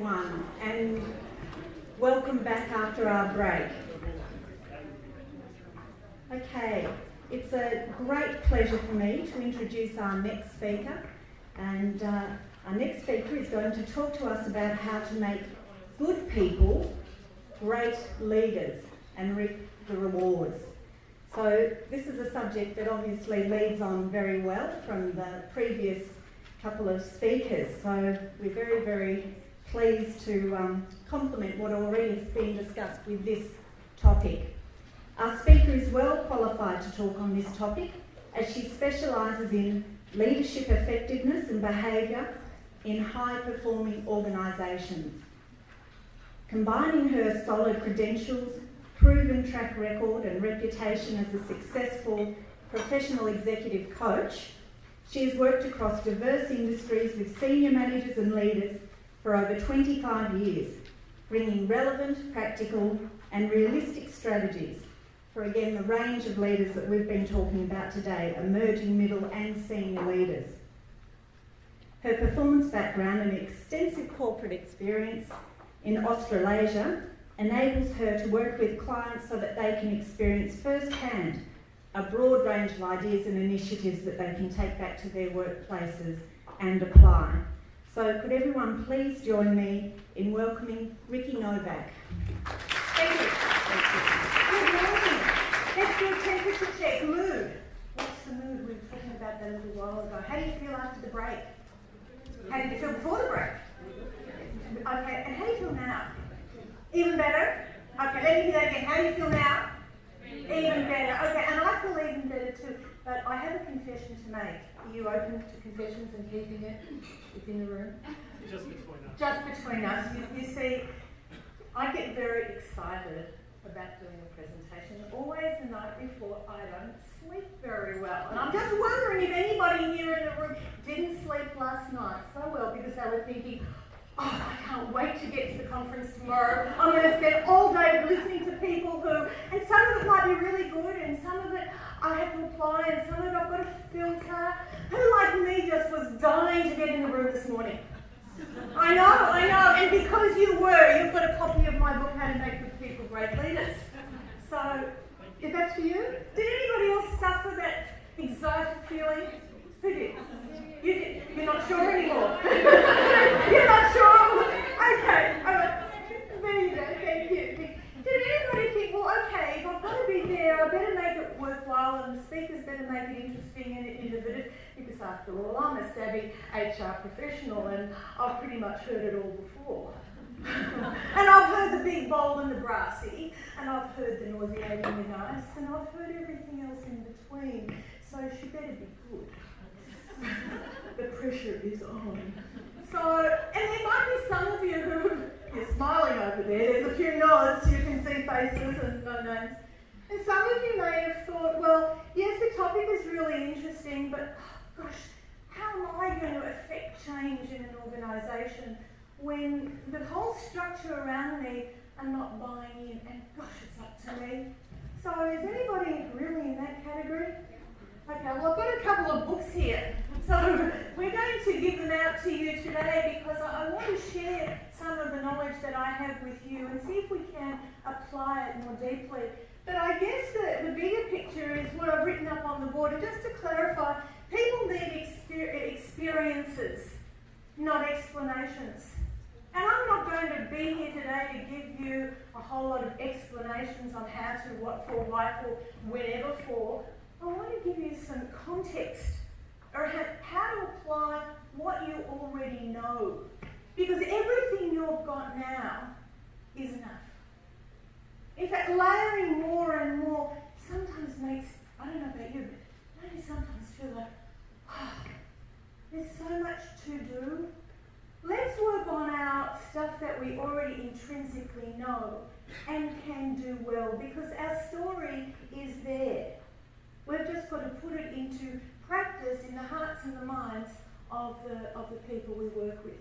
everyone, and welcome back after our break. Okay, it's a great pleasure for me to introduce our next speaker, and our next speaker is going to talk to us about how to make good people great leaders and reap the rewards. So this is a subject that obviously leads on very well from the previous couple of speakers. So we're very, very pleased to complement what already has been discussed with this topic. Our speaker is well qualified to talk on this topic as she specialises in leadership effectiveness and behaviour in high-performing organisations. Combining her solid credentials, proven track record and reputation as a successful professional executive coach, she has worked across diverse industries with senior managers and leaders for over 25 years, bringing relevant, practical and realistic strategies for, again, the range of leaders that we've been talking about today, emerging middle and senior leaders. Her performance background and extensive corporate experience in Australasia enables her to work with clients so that they can experience firsthand a broad range of ideas and initiatives that they can take back to their workplaces and apply. So could everyone please join me in welcoming Ricky Novak. Thank you. Good morning. Let's do a temperature check. Mood. What's the mood? We were talking about that a little while ago. How do you feel after the break? How did you feel before the break? Okay, and how do you feel now? Even better? Okay, let me hear that again. How do you feel now? Even better. Okay, and I feel even better too. But I have a confession to make. Are you open to confessions and keeping it within the room? Just between us. Just between us. You see, I get very excited about doing a presentation. Always the night before, I don't sleep very well. And I'm just wondering if anybody here in the room didn't sleep last night so well because they were thinking, oh, I can't wait to get to the conference tomorrow. I'm going to spend all day listening to people who, and some of it might be really good, and some of it I have to apply, and some of it I've got to filter. Who, like me, just was dying to get in the room this morning? I know, and because you were, you've got a copy of my book, How to Make Good People Great Leaders. So, if that's for you, did anybody else suffer that excited feeling? Who did? You did. You're not sure anymore. You're not sure? Okay, all right. There you go, thank you. Did anybody think, well, okay, if I've got to be there, I better make it worthwhile and the speakers better make it interesting and innovative, because after all, I'm a savvy HR professional and I've pretty much heard it all before. And I've heard the big, bold and the brassy, and I've heard the nauseating and the nice, and I've heard everything else in between, so she better be good. The pressure is on. So, and there might be some of you who, you're smiling over there, there's a few nods, you can see faces and no names. And some of you may have thought, well, yes, the topic is really interesting, but gosh, how am I going to affect change in an organisation when the whole structure around me are not buying in, and gosh, it's up to me. So is anybody really in that category? Okay, well, I've got a couple of books here. So we're going to give them out to you today because I want to share some of the knowledge that I have with you and see if we can apply it more deeply. But I guess the bigger picture is what I've written up on the board. And just to clarify, people need experiences, not explanations. And I'm not going to be here today to give you a whole lot of explanations on how to, what for, why for, whenever for. I want to give you some context or how to apply what you already know. Because everything you've got now is enough. In fact, layering more and more sometimes makes, I don't know about you, but maybe sometimes feel like, oh, there's so much to do. Let's work on our stuff that we already intrinsically know and can do well, because our story is there. We've just got to put it into practice in the hearts and the minds of the people we work with.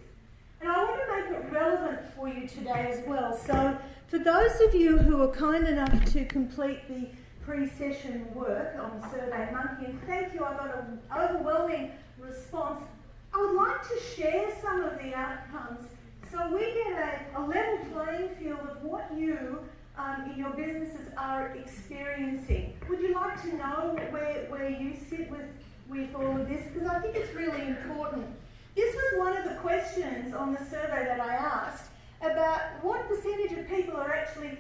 And I want to make it relevant for you today as well. So for those of you who are kind enough to complete the pre-session work on SurveyMonkey, and thank you, I got an overwhelming response. I would like to share some of the outcomes so we get playing field of what you in your businesses are experiencing. Would you like to know where you sit with all of this? Because I think it's really important. This was one of the questions on the survey that I asked about what percentage of people are actually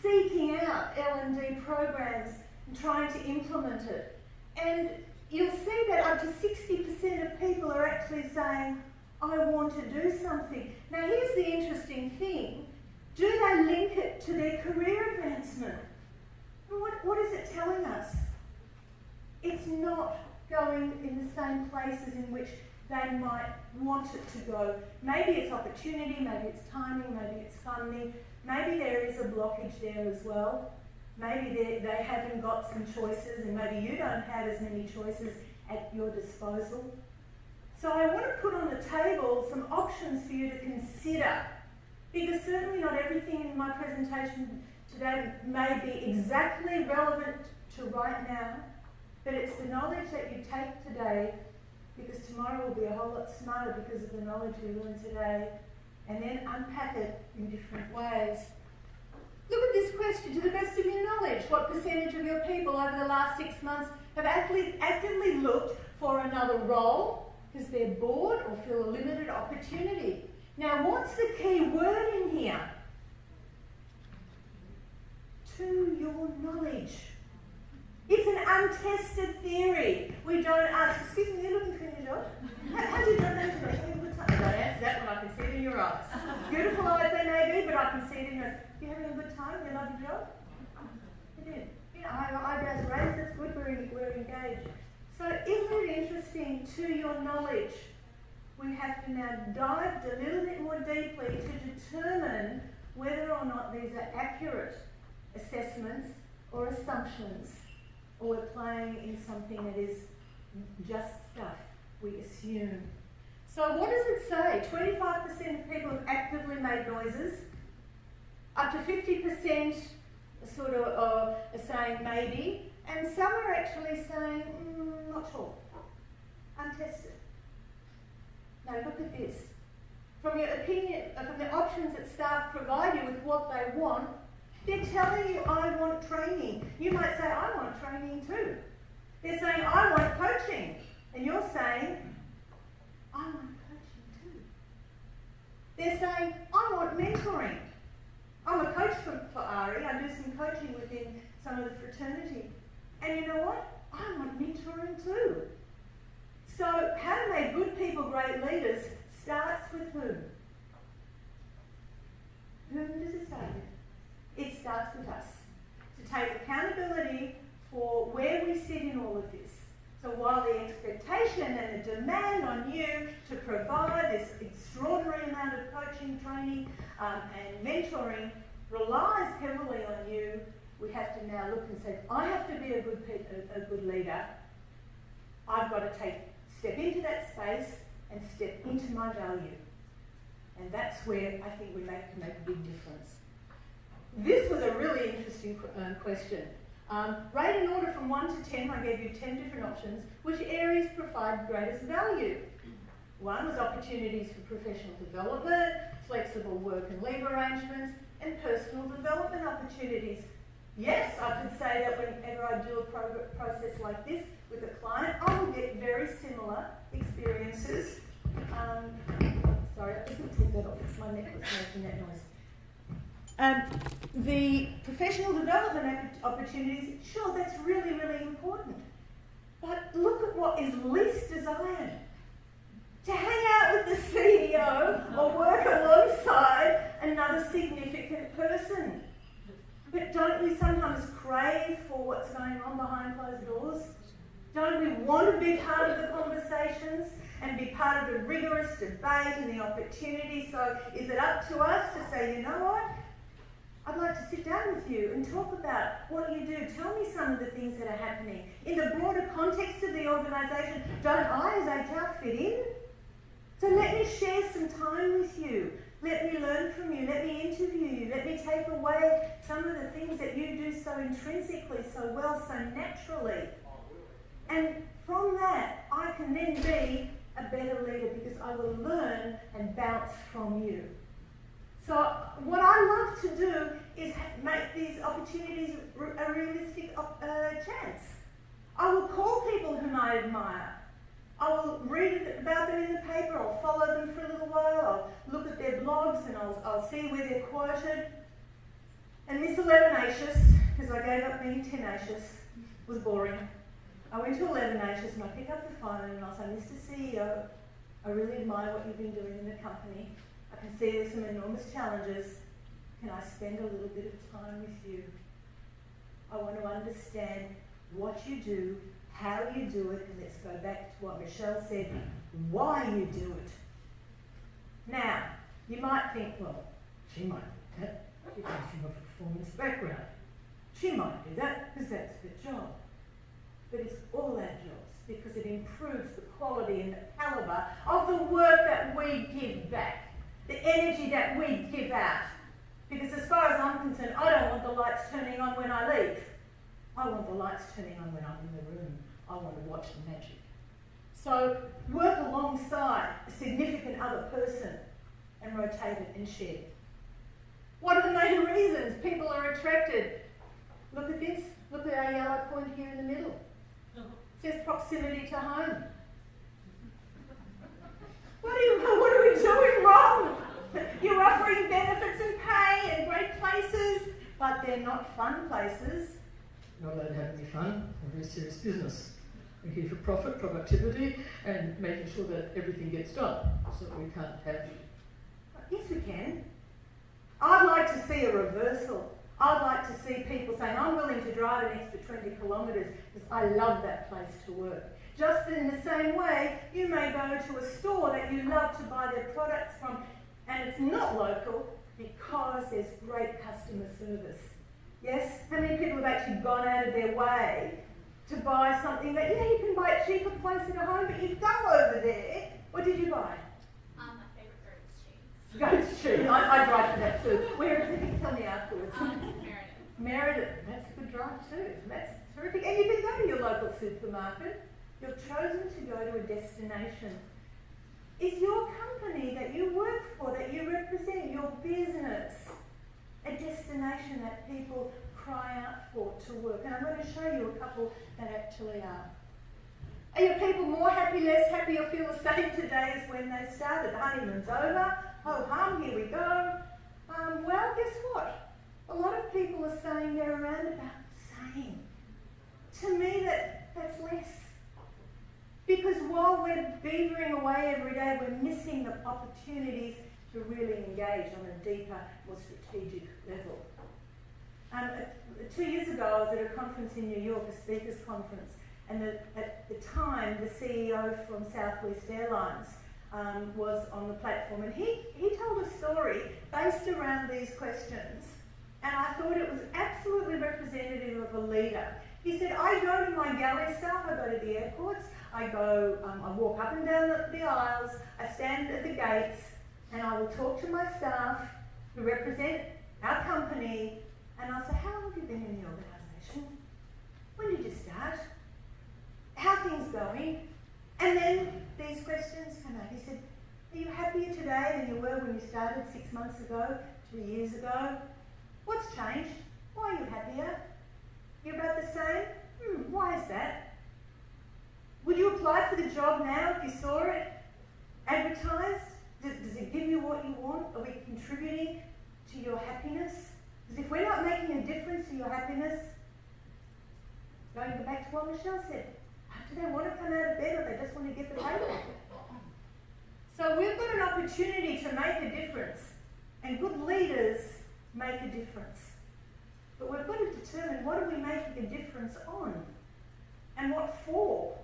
seeking out L&D programs and trying to implement it. And you'll see that up to 60% of people are actually saying, I want to do something. Now here's the interesting thing. Do they link it to their career advancement? What is it telling us? It's not going in the same places in which they might want it to go. Maybe it's opportunity, maybe it's timing, maybe it's funding, maybe there is a blockage there as well. Maybe they haven't got some choices, and maybe you don't have as many choices at your disposal. So I want to put on the table some options for you to consider, because certainly not everything in my presentation today may be exactly relevant to right now, but it's the knowledge that you take today, because tomorrow will be a whole lot smarter because of the knowledge we learn today, and then unpack it in different ways. Look at this question. To the best of your knowledge, what percentage of your people over the last 6 months have actively looked for another role because they're bored or feel a limited opportunity? Now, what's the key word in here? To your knowledge. It's an untested theory. We don't ask, excuse me, you're looking for a new job? How's your job going today? Have a good time? I don't answer that one, I can see it in your eyes. Beautiful eyes they may be, but I can see it in your eyes. You having a good time? You love your job? You did. You know, eyebrows raised, that's good, we're engaged. So isn't it interesting, to your knowledge, we have to now dive a little bit more deeply to determine whether or not these are accurate assessments or assumptions, or we're playing in something that is just stuff we assume. So what does it say? 25% of people have actively made noises. Up to 50% sort of are saying maybe, and some are actually saying, not sure, untested. Now look at this. From your opinion, from the options that staff provide you with what they want, they're telling you, I want training. You might say, I want training too. They're saying, I want coaching. And you're saying, I want coaching too. They're saying, I want mentoring. I'm a coach for ARI. I do some coaching within some of the fraternity. And you know what? I want mentoring too. So how to make good people great leaders starts with whom? Whom does it start with? It starts with us. To take accountability for where we sit in all of this. So while the expectation and the demand on you to provide this extraordinary amount of coaching, training and mentoring relies heavily on you, we have to now look and say, I have to be a good leader. I've got to step into that space and step into my value. And that's where I think we can make a big difference. This was a really interesting question. Rate in order from 1 to 10, I gave you 10 different options. Which areas provide greatest value? 1 was opportunities for professional development, flexible work and leave arrangements, and personal development opportunities. Yes, I could say that whenever I do a process like this with a client, I will get very similar experiences. Sorry, I just need to take that off. It's my neck that's making that noise. The professional development opportunities, sure, that's really, really important. But look at what is least desired. To hang out with the CEO or work alongside another significant person. But don't we sometimes crave for what's going on behind closed doors? Don't we want to be part of the conversations and be part of the rigorous debate and the opportunity? So is it up to us to say, you know what? I'd like to sit down with you and talk about what you do. Tell me some of the things that are happening. In the broader context of the organisation, don't I as HR fit in? So let me share some time with you. Let me learn from you. Let me interview you. Let me take away some of the things that you do so intrinsically, so well, so naturally. And from that, I can then be a better leader because I will learn and bounce from you. So what I love to do is make these opportunities a realistic chance. I will call people whom I admire. I will read about them in the paper, I'll follow them for a little while, I'll look at their blogs and I'll see where they're quoted. And Miss 11acious, because I gave up being tenacious, was boring. I went to 11acious and I pick up the phone and I'll say, Mr. CEO, I really admire what you've been doing in the company. I can see there's some enormous challenges. Can I spend a little bit of time with you? I want to understand what you do, how you do it, and let's go back to what Michelle said, why you do it. Now, you might think, well, she might do that. She comes from a performance background. She might do that because that's her job. But it's all our jobs because it improves the quality and the calibre of the work that we give back, the energy that we give out. Because as far as I'm concerned, I don't want the lights turning on when I leave. I want the lights turning on when I'm in the room. I want to watch the magic. So work alongside a significant other person and rotate it and share it. What are the main reasons people are attracted? Look at this. Look at our yellow point here in the middle. It says proximity to home. What are we doing wrong? You're offering benefits and pay and great places, but they're not fun places. Not allowed to have any fun, a very serious business. We're here for profit, productivity, and making sure that everything gets done, so that we can't have... Yes, we can. I'd like to see a reversal. I'd like to see people saying, I'm willing to drive an extra 20 kilometres because I love that place to work. Just in the same way, you may go to a store that you love to buy their products from, and it's not local because there's great customer service. Yes? How many people have actually gone out of their way to buy something that, yeah, you can buy it cheaper closer to home, but you go over there. What did you buy? My favourite goat's cheese. Goat's cheese. I drive for that too. Where is it? You can tell me afterwards. Meredith. Meredith. That's a good drive too. That's terrific. And you can go to your local supermarket. You've chosen to go to a destination. Is your company that you work for, that you represent, your business, a destination that people cry out for to work? And I'm going to show you a couple that actually are. Are your people more happy, less happy, or feel the same today as when they started? The honeymoon's over. Ho hum, here we go. Well, guess what? A lot of people are saying they're around about the same. To me, that's less. Because while we're beavering away every day, we're missing the opportunities to really engage on a deeper, more strategic level. 2 years ago, I was at a conference in New York, a speakers conference, and at the time, the CEO from Southwest Airlines was on the platform, and he told a story based around these questions, and I thought it was absolutely representative of a leader. He said, I go to my galley staff, I go to the airports, I walk up and down the aisles, I stand at the gates, and I will talk to my staff who represent our company, and I'll say, how long have you been in the organisation? When did you start? How are things going? And then these questions come out. He said, are you happier today than you were when you started 6 months ago, 2 years ago? What's changed? Why are you happier? You're about the same? Why is that? Would you apply for the job now if you saw it advertised? Does it give you what you want? Are we contributing to your happiness? Because if we're not making a difference to your happiness, going back to what Michelle said, do they want to come out of bed or they just want to get the paper? So we've got an opportunity to make a difference, and good leaders make a difference. But we've got to determine what are we making a difference on, and what for,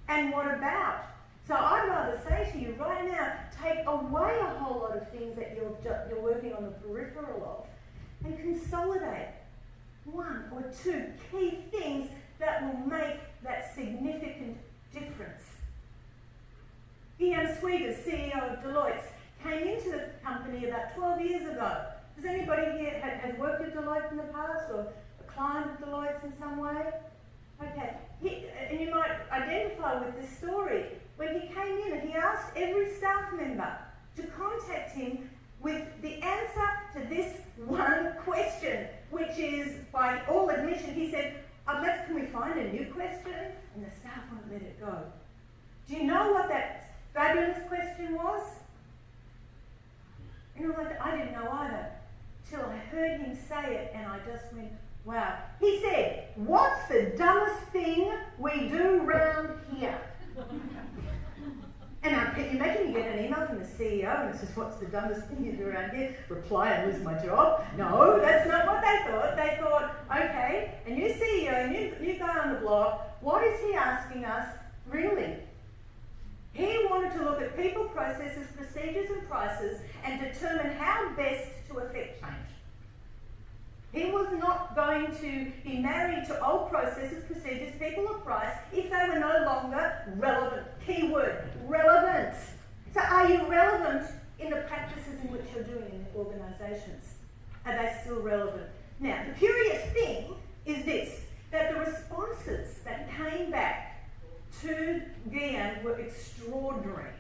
and what about. So I'd rather say to you right now, take away a whole lot of things that you're working on the peripheral of, and consolidate 1 or 2 key things that will make that significant difference. Ian Sweeters, CEO of Deloitte, came into the company about 12 years ago. Does anybody here has worked at Deloitte in the past or a client of Deloitte's in some way? Okay, and you might identify with this story. When he came in, he asked every staff member to contact him with the answer which is, by all admission, he said, can we find a new question? And the staff won't let it go. Do you know what that fabulous question was? You know what? I didn't know either, till I heard him say it, and I just went, wow. He said, what's the dumbest thing we do round here? And can you imagine you get an email from the CEO and it says, what's the dumbest thing you do around here? Reply, I lose my job. No, that's not what they thought. They thought, okay, a new CEO, new guy on the block, what is he asking us really? He wanted to look at people, processes, procedures and prices and determine how best to effect change. He was not going to be married to old processes, procedures, people or price if they were no longer relevant. Keyword, relevant. So are you relevant in the practices in which you're doing in the organisations? Are they still relevant? Now, the curious thing is this, that the responses that came back to Gian were extraordinary.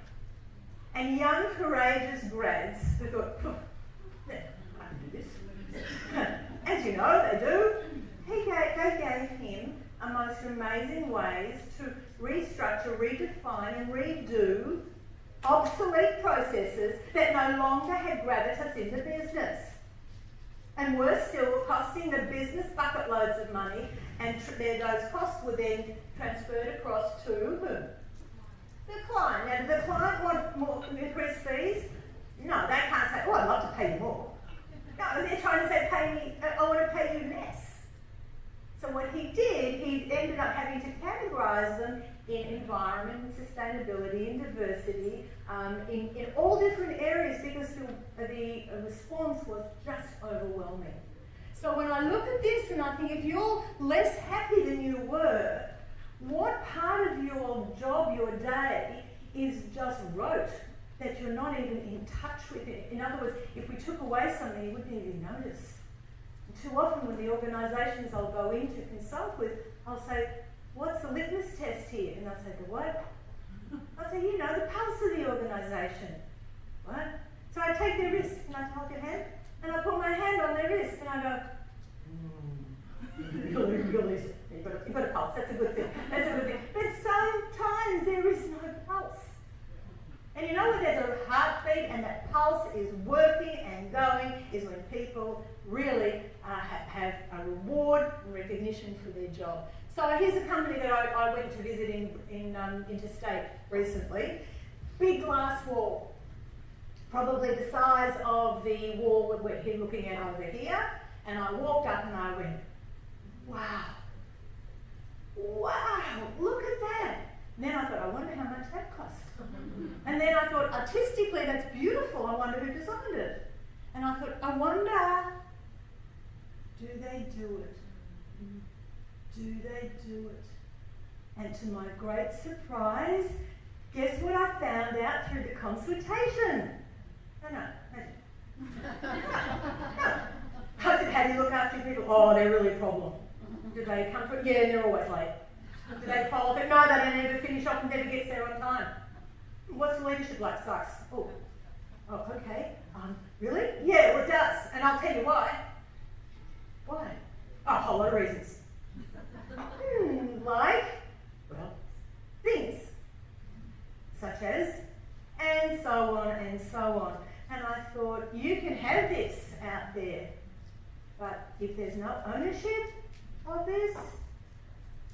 And young, courageous grads who thought, I can do this. As you know, they do. They gave him a most amazing ways to restructure, redefine and redo obsolete processes that no longer had gravitas into business. And worse still, were costing the business bucket loads of money, and those costs were then transferred across to who? The client. Now, does the client want more increased fees? No, they can't say, oh, I'd love to pay you more. No, they're trying to say, pay me, I want to pay you less. So what he did, he ended up having to categorise them in environment and sustainability and diversity, in all different areas, because the response was just overwhelming. So when I look at this and I think, if you're less happy than you were, what part of your job, your day, is just rote, that you're not even in touch with it? In other words, if we took away something, you wouldn't even notice. And too often when the organisations I'll go in to consult with, I'll say, what's the litmus test here? And they'll say, the what? I'll say, you know, the pulse of the organisation. What? So I take their wrist, and I hold your hand, and I put my hand on their wrist, and I go, really, you've got a pulse, that's a good thing, that's a good thing. But sometimes there is no pulse. And you know when there's a heartbeat and that pulse is working and going is when people really have a reward and recognition for their job. So here's a company that I went to visit in interstate recently. Big glass wall, probably the size of the wall that we're looking at over here. And I walked up and I went, wow, wow, look at that. And then I thought, I wonder how much that cost. And then I thought, artistically, that's beautiful. I wonder who designed it. And I thought, I wonder, do they do it? Do they do it? And to my great surprise, guess what I found out through the consultation? No. I said, how do you look after your people? Oh, they're really a problem. Do they come through? Yeah, they're always late. Do they follow it? No, they don't ever finish off and never gets there on time. What's the leadership like? Sucks. Oh, okay. Really? Yeah, well, it does. And I'll tell you why. Why? Oh, a whole lot of reasons. Like, well, things. Such as, and so on and so on. And I thought, you can have this out there, but if there's no ownership of this,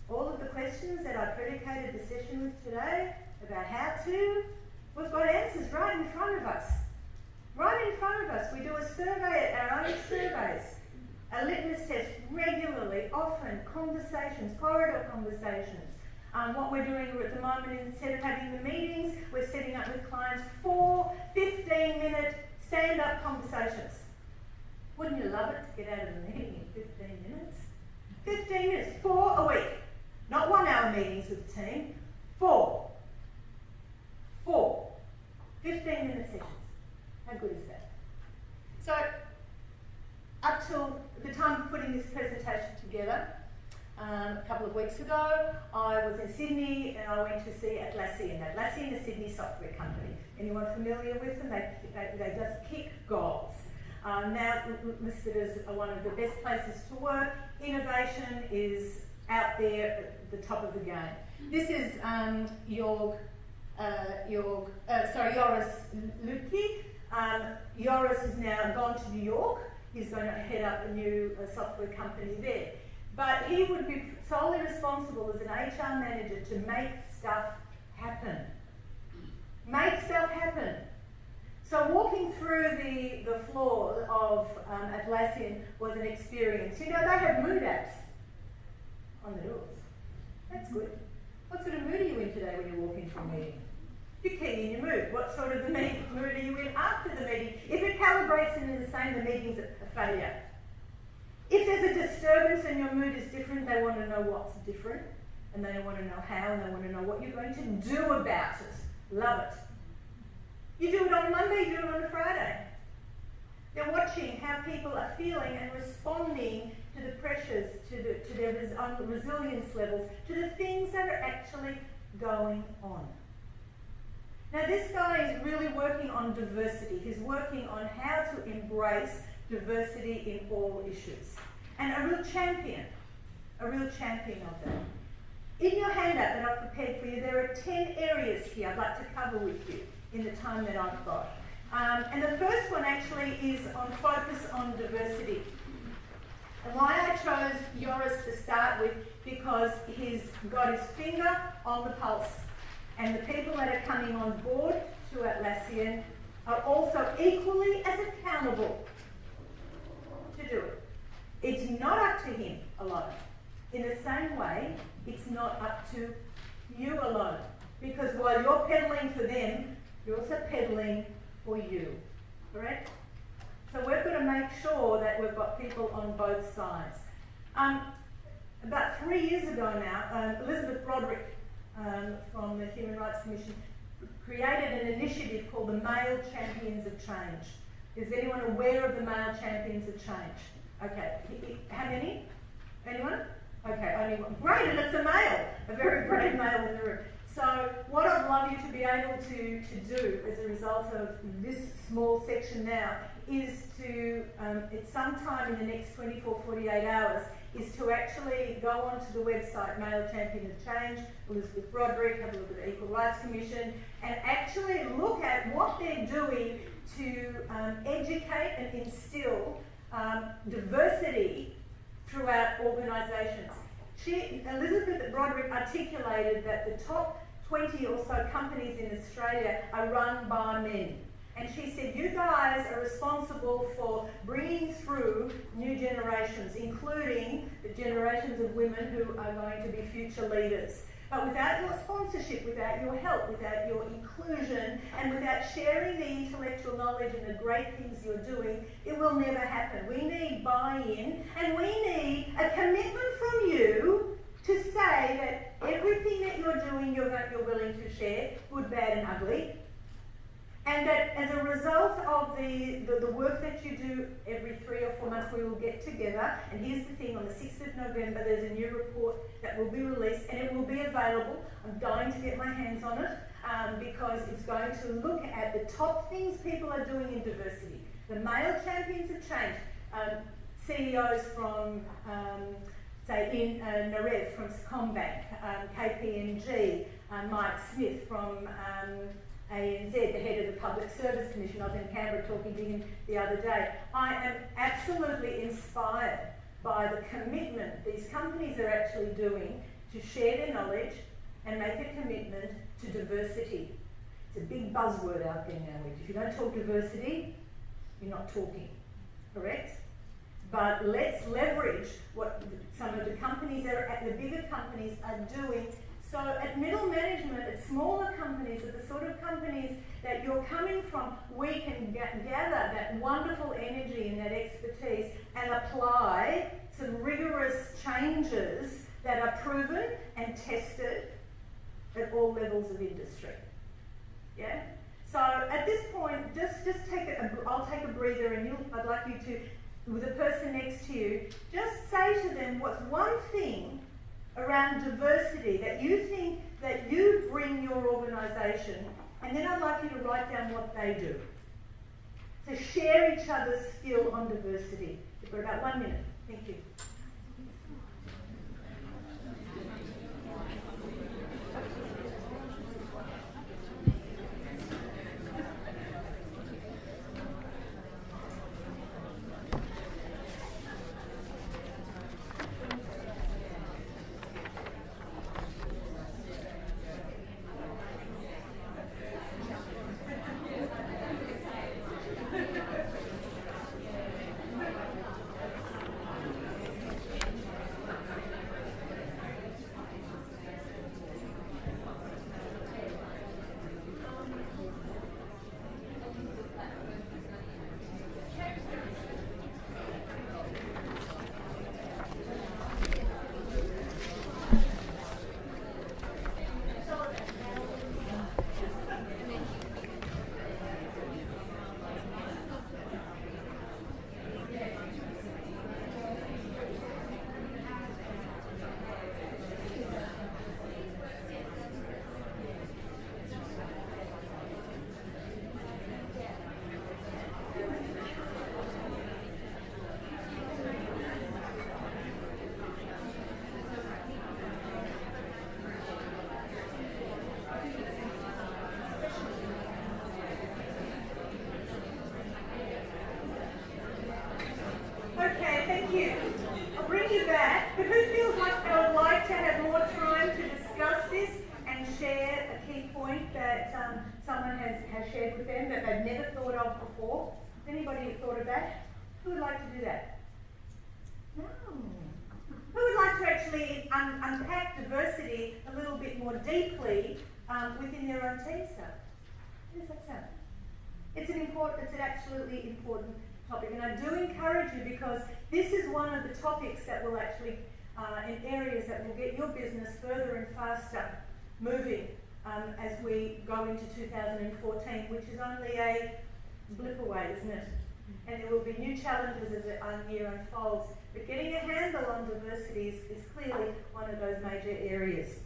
all of the questions that I predicated the session with today about how to, we've got answers right in front of us. Right in front of us. We do a survey, our own surveys, a litmus test regularly, often, conversations, corridor conversations. What we're doing at the moment, instead of having the meetings, we're setting up with clients 4 15-minute stand-up conversations. Wouldn't you love it to get out of the meeting in 15 minutes? 15 minutes, 4 a week. Not 1 hour meetings with the team, 4. 15-minute sessions. How good is that? So, up till the time of putting this presentation together, a couple of weeks ago, I was in Sydney and I went to see Atlassian. Atlassian is a Sydney software company. Anyone familiar with them? They just kick goals. now listed as one of the best places to work. Innovation is out there at the top of the game. This is Joris Lütke. Joris has now gone to New York. He's going to head up a new software company there. But he would be solely responsible as an HR manager to make stuff happen. Make stuff happen. So walking through the floor of Atlassian was an experience. You know, they have mood apps on the doors. That's good. What sort of mood are you in today when you walk into a meeting? You key in your mood. What sort of mood are you in after the meeting? If it calibrates and is the same, the meeting's a failure. If there's a disturbance and your mood is different, they want to know what's different, and they want to know how, and they want to know what you're going to do about it. Love it. You do it on a Monday, you do it on a Friday. They're watching how people are feeling and responding to the pressures, to their resilience levels, to the things that are actually going on. Now this guy is really working on diversity. He's working on how to embrace diversity in all issues. And a real champion of that. In your handout that I've prepared for you, there are 10 areas here I'd like to cover with you in the time that I've got. And the first one actually is on focus on diversity. And why I chose Joris to start with, because he's got his finger on the pulse. And the people that are coming on board to Atlassian are also equally as accountable to do it. It's not up to him alone. In the same way, it's not up to you alone. Because while you're pedaling for them, you're also pedaling for you. Correct? So we've got to make sure that we've got people on both sides. About 3 years ago now, Elizabeth Broderick from the Human Rights Commission created an initiative called the Male Champions of Change. Is anyone aware of the Male Champions of Change? Okay, how many? Anyone? Okay, only one. Great, and it's a male, a very brave male in the room. So what I'd love you to be able to do as a result of this small section now is to, it's sometime in the next 24, 48 hours, is to actually go onto the website Male Champion of Change, Elizabeth Broderick, have a look at the Equal Rights Commission, and actually look at what they're doing to educate and instill diversity throughout organisations. Elizabeth Broderick articulated that the top 20 or so companies in Australia are run by men. And she said, you guys are responsible for bringing through new generations, including the generations of women who are going to be future leaders. But without your sponsorship, without your help, without your inclusion, and without sharing the intellectual knowledge and the great things you're doing, it will never happen. We need buy-in, and we need a commitment from you to say that everything that you're doing, you're willing to share, good, bad, and ugly. And that as a result of the work that you do every 3 or 4 months, we will get together. And here's the thing, on the 6th of November, there's a new report that will be released, and it will be available. I'm dying to get my hands on it because it's going to look at the top things people are doing in diversity. The Male Champions of Change, CEOs from, say, Narev from Combank, KPMG, Mike Smith from ANZ, the head of the Public Service Commission. I was in Canberra talking to him the other day. I am absolutely inspired by the commitment these companies are actually doing to share their knowledge and make a commitment to diversity. It's a big buzzword out there now. If you don't talk diversity, you're not talking, correct? But let's leverage what some of the companies that are at the bigger companies are doing. So at middle management, at smaller companies, at the sort of companies that you're coming from, we can gather that wonderful energy and that expertise and apply some rigorous changes that are proven and tested at all levels of industry. Yeah? So at this point, just take I'll take a breather, and I'd like you to, with the person next to you, just say to them what's one thing around diversity that you think that you bring your organisation, and then I'd like you to write down what they do. to share each other's skill on diversity. We've got about 1 minute. Thank you. Okay, thank you. I'll bring you back, but who feels like they would like to have more time to discuss this and share a key point that someone has shared with them that they've never thought of before? Has anybody thought of that? Who would like to do that? No. Who would like to actually unpack diversity a little bit more deeply within their own team stuff? How does that sound? It's an absolutely important topic, and I do encourage you, because this is one of the topics that will actually, in areas that will get your business further and faster moving as we go into 2014, which is only a blip away, isn't it? And there will be new challenges as the year unfolds. But getting a handle on diversity is clearly one of those major areas.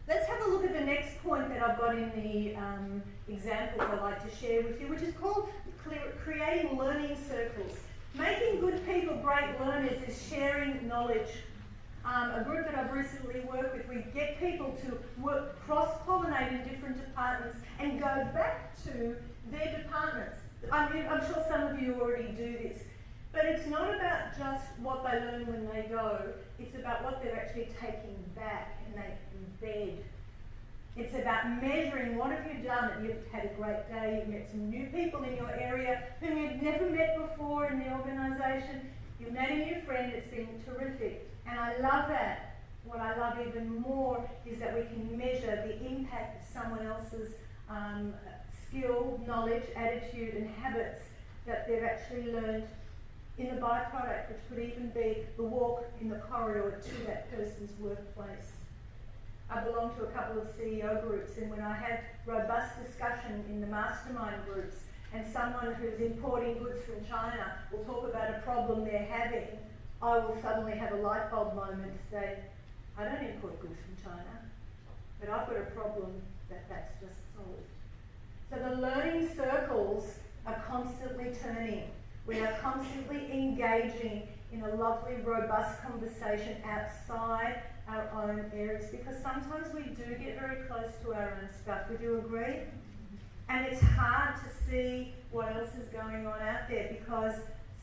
Let's have a look at the next point that I've got in the examples I'd like to share with you, which is called creating learning circles. Making good people great learners is sharing knowledge. A group that I've recently worked with, we get people to work cross-pollinate in different departments and go back to their departments. I'm sure some of you already do this, but it's not about just what they learn when they go, it's about what they're actually taking back and they embed. It's about measuring what have you done. You've had a great day, you've met some new people in your area whom you've never met before in the organisation, you've made a new friend, it's been terrific. And I love that. What I love even more is that we can measure the impact of someone else's skill, knowledge, attitude and habits that they've actually learned in the byproduct, which could even be the walk in the corridor to that person's workplace. I belong to a couple of CEO groups, and when I have robust discussion in the mastermind groups and someone who's importing goods from China will talk about a problem they're having, I will suddenly have a light bulb moment to say, I don't import goods from China, but I've got a problem that's just solved. So the learning circles are constantly turning. We are constantly engaging in a lovely, robust conversation outside our own areas, because sometimes we do get very close to our own stuff. Would you agree? And it's hard to see what else is going on out there, because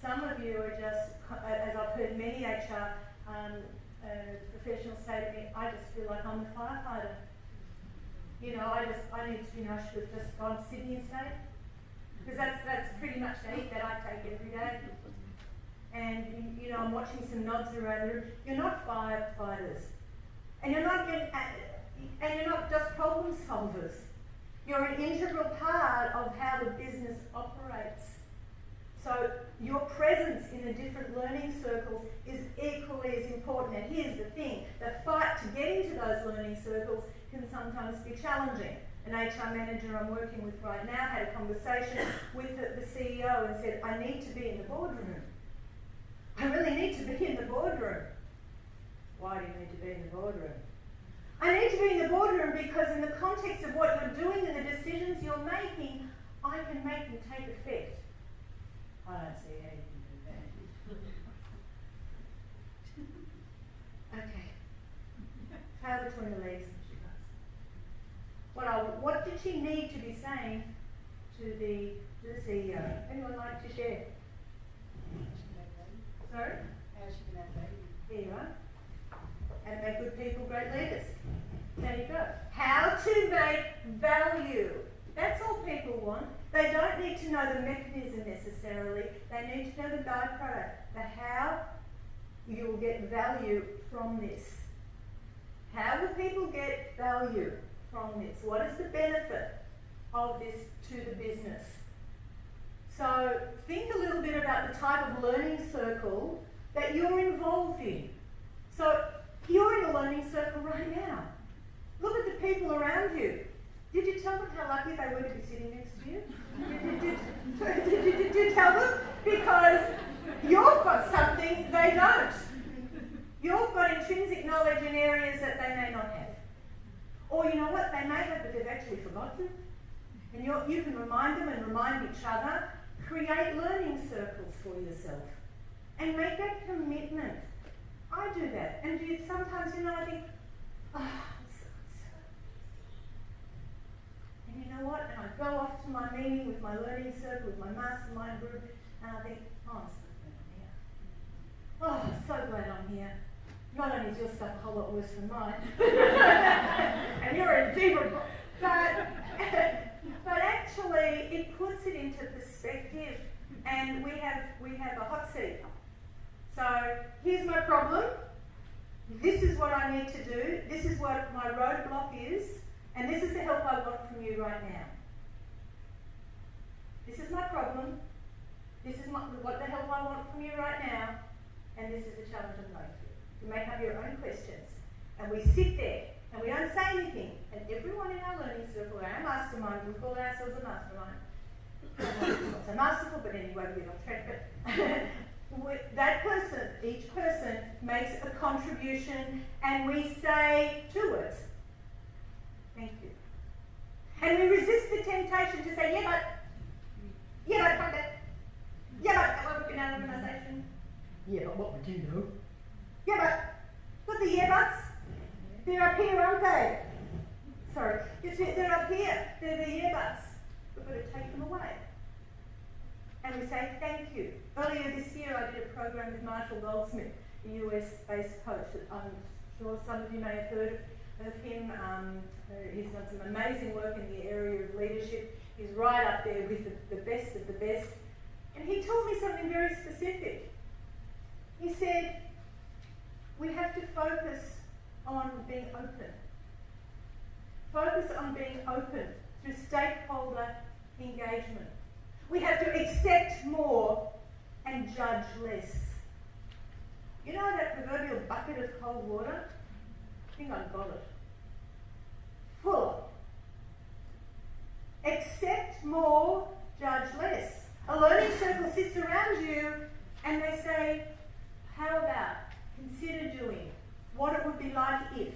some of you are just, as I've heard many HR professionals say to me, I just feel like I'm a firefighter. You know, I need to, I should have just gone to Sydney instead. Because that's pretty much the heat that I take every day. And, you know, I'm watching some nods around the room. You're not firefighters. And you're not just problem solvers. You're an integral part of how the business operates. So your presence in the different learning circles is equally as important. And here's the thing, the fight to get into those learning circles can sometimes be challenging. An HR manager I'm working with right now had a conversation with the CEO and said, I need to be in the boardroom. I really need to be in the boardroom. Why do you need to be in the boardroom? I need to be in the boardroom because in the context of what you're doing and the decisions you're making, I can make them take effect. I don't see how you can do that. Okay. Tail between the legs, she does. What did she need to be saying to the CEO? Anyone like to share? Sorry? How she can have babies. Here you are. How to make good people great leaders. There you go. How to make value. That's all people want. They don't need to know the mechanism necessarily. They need to know the byproduct, the how you will get value from this. How will people get value from this? What is the benefit of this to the business? So think a little bit about the type of learning circle that you're involved in. So you're in a learning circle right now. Look at the people around you. Did you tell them how lucky they were to be sitting next to you? Did you tell them? Because you've got something they don't. You've got intrinsic knowledge in areas that they may not have. Or you know what, they may have, but they've actually forgotten. And you can remind them and remind each other. Create learning circles for yourself. And make that commitment. I do that. And sometimes, I think, and you know what? And I go off to my meeting with my learning circle, with my mastermind group, and I think, I'm so glad I'm here. So glad I'm here. Not only is your stuff a whole lot worse than mine, and you're in deeper, but actually it puts it into perspective, and we have a hot seat. So here's my problem. This is what I need to do. This is what my roadblock is. And this is the help I want from you right now. This is my problem. This is what the help I want from you right now. And this is the challenge I'm going through. You make up your own questions. And we sit there and we don't say anything. And everyone in our learning circle, our mastermind, we call ourselves a mastermind. Not so masterful, but anyway, we get off track. But that person, each person makes a contribution and we say 2 words. Thank you. And we resist the temptation to say, yeah, but, fuck it. Yeah, but, I work in our organisation. Yeah, but what would you know? Yeah, but the yeah buts, they're up here, aren't they? Sorry, they're up here. They're the yeah buts. We've got to take them away. And we say thank you. Earlier this year, I did a program with Marshall Goldsmith, a US-based coach that I'm sure some of you may have heard of him. He's done some amazing work in the area of leadership. He's right up there with the best of the best. And he told me something very specific. He said, we have to focus on being open. Focus on being open through stakeholder engagement. We have to accept more and judge less. You know that proverbial bucket of cold water? I think I've got it. Full. Accept more, judge less. A learning circle sits around you and they say, how about consider doing what it would be like if?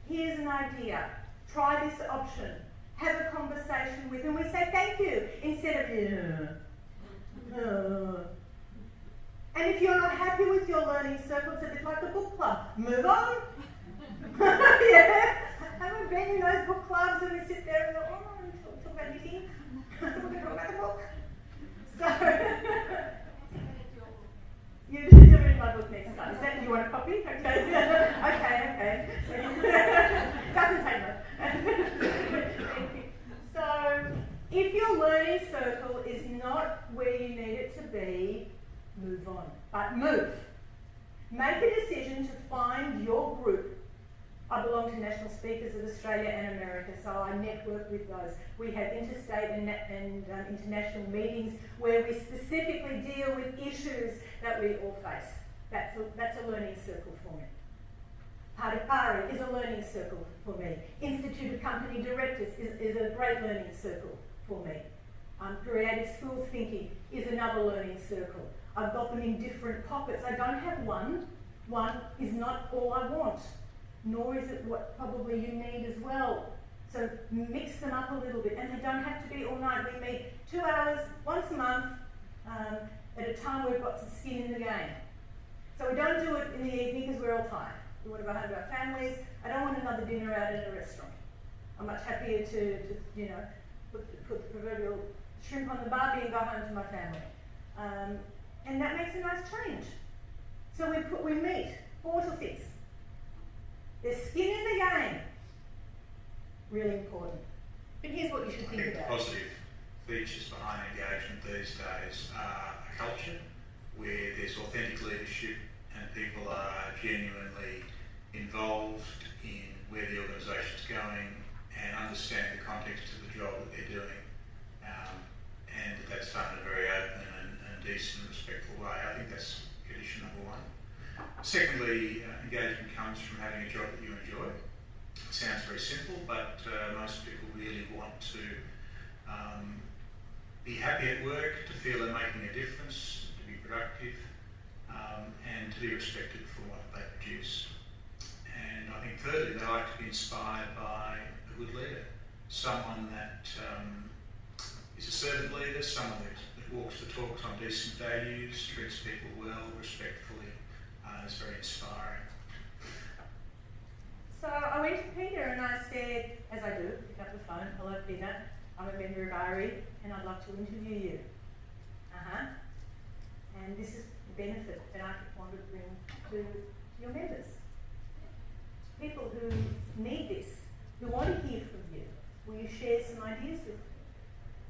Here's an idea. Try this option. Have a conversation with them. We say thank you instead of And if you're not happy with your learning circle, it's a bit like a book club. Move on. Yeah. Haven't been in those book clubs and we sit there and go, oh, talk about anything. We're going to talk about the book. So, you're reading my book next time. Is that, you want a copy? Okay. Okay. Doesn't take much. So, if your learning circle is not where you need it to be, move on. But move. Make a decision to find your group. I belong to National Speakers of Australia and America, so I network with those. We have interstate and international meetings where we specifically deal with issues that we all face. That's a learning circle for me. Paripari is a learning circle for me. Institute of Company Directors is a great learning circle for me. Creative Schools Thinking is another learning circle. I've got them in different pockets. I don't have one. One is not all I want, nor is it what probably you need as well. So mix them up a little bit, and they don't have to be all night. We meet 2 hours once a month, at a time we've got some skin in the game. So we don't do it in the evening because we're all tired. We want to go home to our families. I don't want another dinner out at a restaurant. I'm much happier to put the proverbial shrimp on the barbie and go home to my family. And that makes a nice change. So we meet 4 to 6. There's skin in the game. Really important. But here's what you should think about. Positive features behind engagement these days are a culture where there's authentic leadership and people are genuinely involved in where the organisation's going and understand the context of the job that they're doing, and that's done in a very open and decent and respectful way. I think that's condition number 1. Secondly, engagement comes from having a job that you enjoy. It sounds very simple, but most people really want to be happy at work, to feel they're making a difference, to be productive, and to be respected for what they produce. And I think thirdly, they like to be inspired by a good leader, someone that is a servant leader, someone that walks the talks on decent values, treats people well, respectfully, is very inspiring. So I went to Peter and I said, as I do, pick up the phone, hello Peter, I'm a member of ARI and I'd love to interview you. And this is the benefit that I want to bring to your members. People who need this, who want to hear from you. Will you share some ideas with them?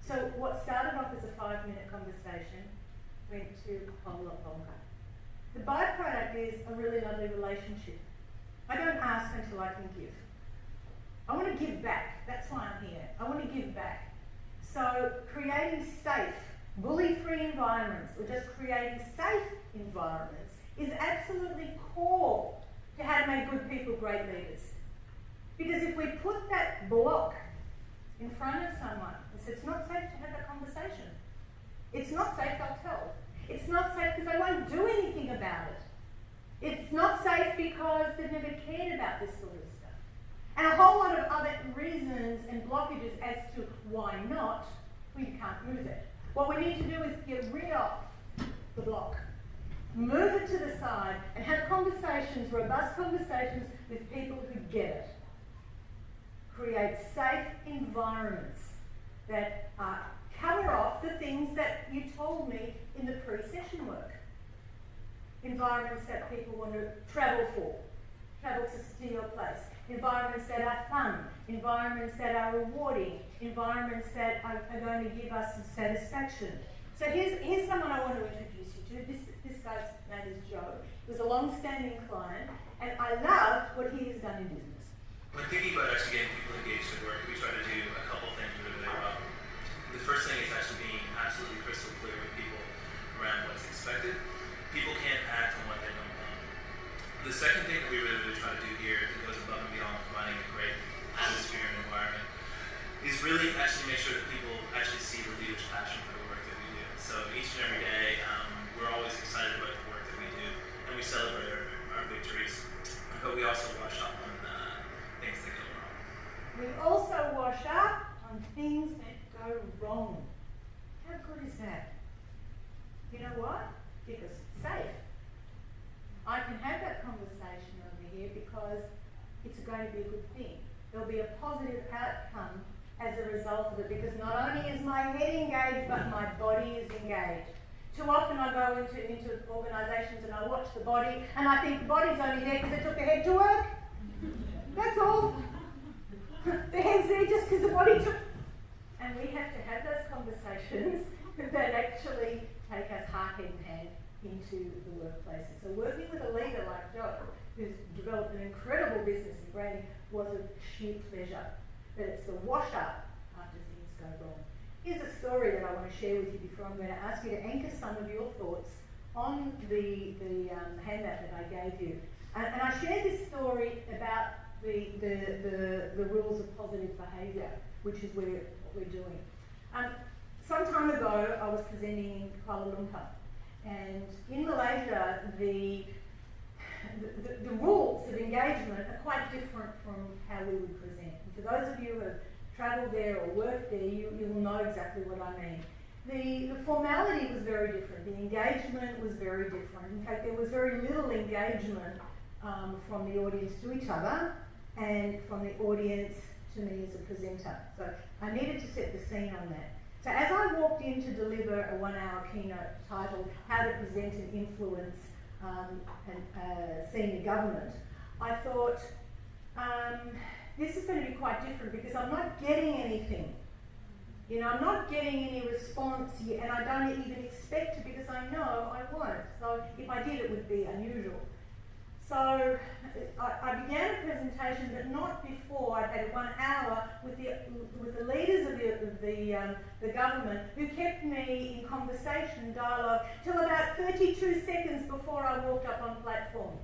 So what started off as a 5-minute conversation went to a whole lot longer. The byproduct is a really lovely relationship. I don't ask until I can give. I want to give back. That's why I'm here. I want to give back. So creating safe, bully-free environments, or just creating safe environments, is absolutely core to how to make good people great leaders. Because if we put that block in front of someone and say, it's not safe to have that conversation. It's not safe, I'll tell. It's not safe because they won't do anything about it. It's not safe because they've never cared about this sort of stuff. And a whole lot of other reasons and blockages as to why not, we can't move it. What we need to do is get rid of the block. Move it to the side and have conversations, robust conversations with people who get it. Create safe environments that cover off the things that you told me in the pre-session work. Environments that people want to travel for, travel to your place. Environments that are fun, environments that are rewarding, environments that are going to give us some satisfaction. So here's someone I want to introduce you to. This guy's name is Joe. He was a long-standing client, and I love what he has done in business. When thinking about actually getting people engaged at work, we try to do a couple things really well. The first thing is actually being absolutely crystal clear with people around what's expected. People can't act on what they don't know. The second thing that we really try to do here, that goes above and beyond providing a great atmosphere and environment, is really actually make sure that people actually see the leader's passion for the work that we do. So each and every day, we're always excited about the work that we do, and we celebrate our victories. But we also wash up on things that go wrong. We also wash up on things that go wrong. How good is that? You know what? Because it's safe. I can have that conversation over here because it's going to be a good thing. There'll be a positive outcome as a result of it, because not only is my head engaged, but my body is engaged. Too often I go into organisations and I watch the body and I think the body's only there because they took the head to work. That's all. The head's there just because the body took. And we have to have those conversations that actually take us heart, head and hand into the workplaces. So working with a leader like Joe, who's developed an incredible business in branding, was a sheer pleasure. But it's the wash up after things go wrong. Here's a story that I want to share with you before I'm going to ask you to anchor some of your thoughts on the handout that I gave you. And I shared this story about the rules of positive behaviour, which is what we're doing. Some time ago, I was presenting in Kuala Lumpur, and in Malaysia, the rules of engagement are quite different from how we would present. And for those of you who have travelled there or worked there, you will know exactly what I mean. The formality was very different. The engagement was very different. In fact, there was very little engagement from the audience to each other and from the audience to me as a presenter. So I needed to set the scene on that. So as I walked in to deliver a 1-hour keynote titled How to Present and Influence Senior Government, I thought this is going to be quite different because I'm not getting anything. You know, I'm not getting any response yet, and I don't even expect to because I know I won't. So if I did, it would be unusual. So I began a presentation, but not before I'd had 1 hour with the leaders of the government, who kept me in conversation, dialogue, till about 32 seconds before I walked up on platform.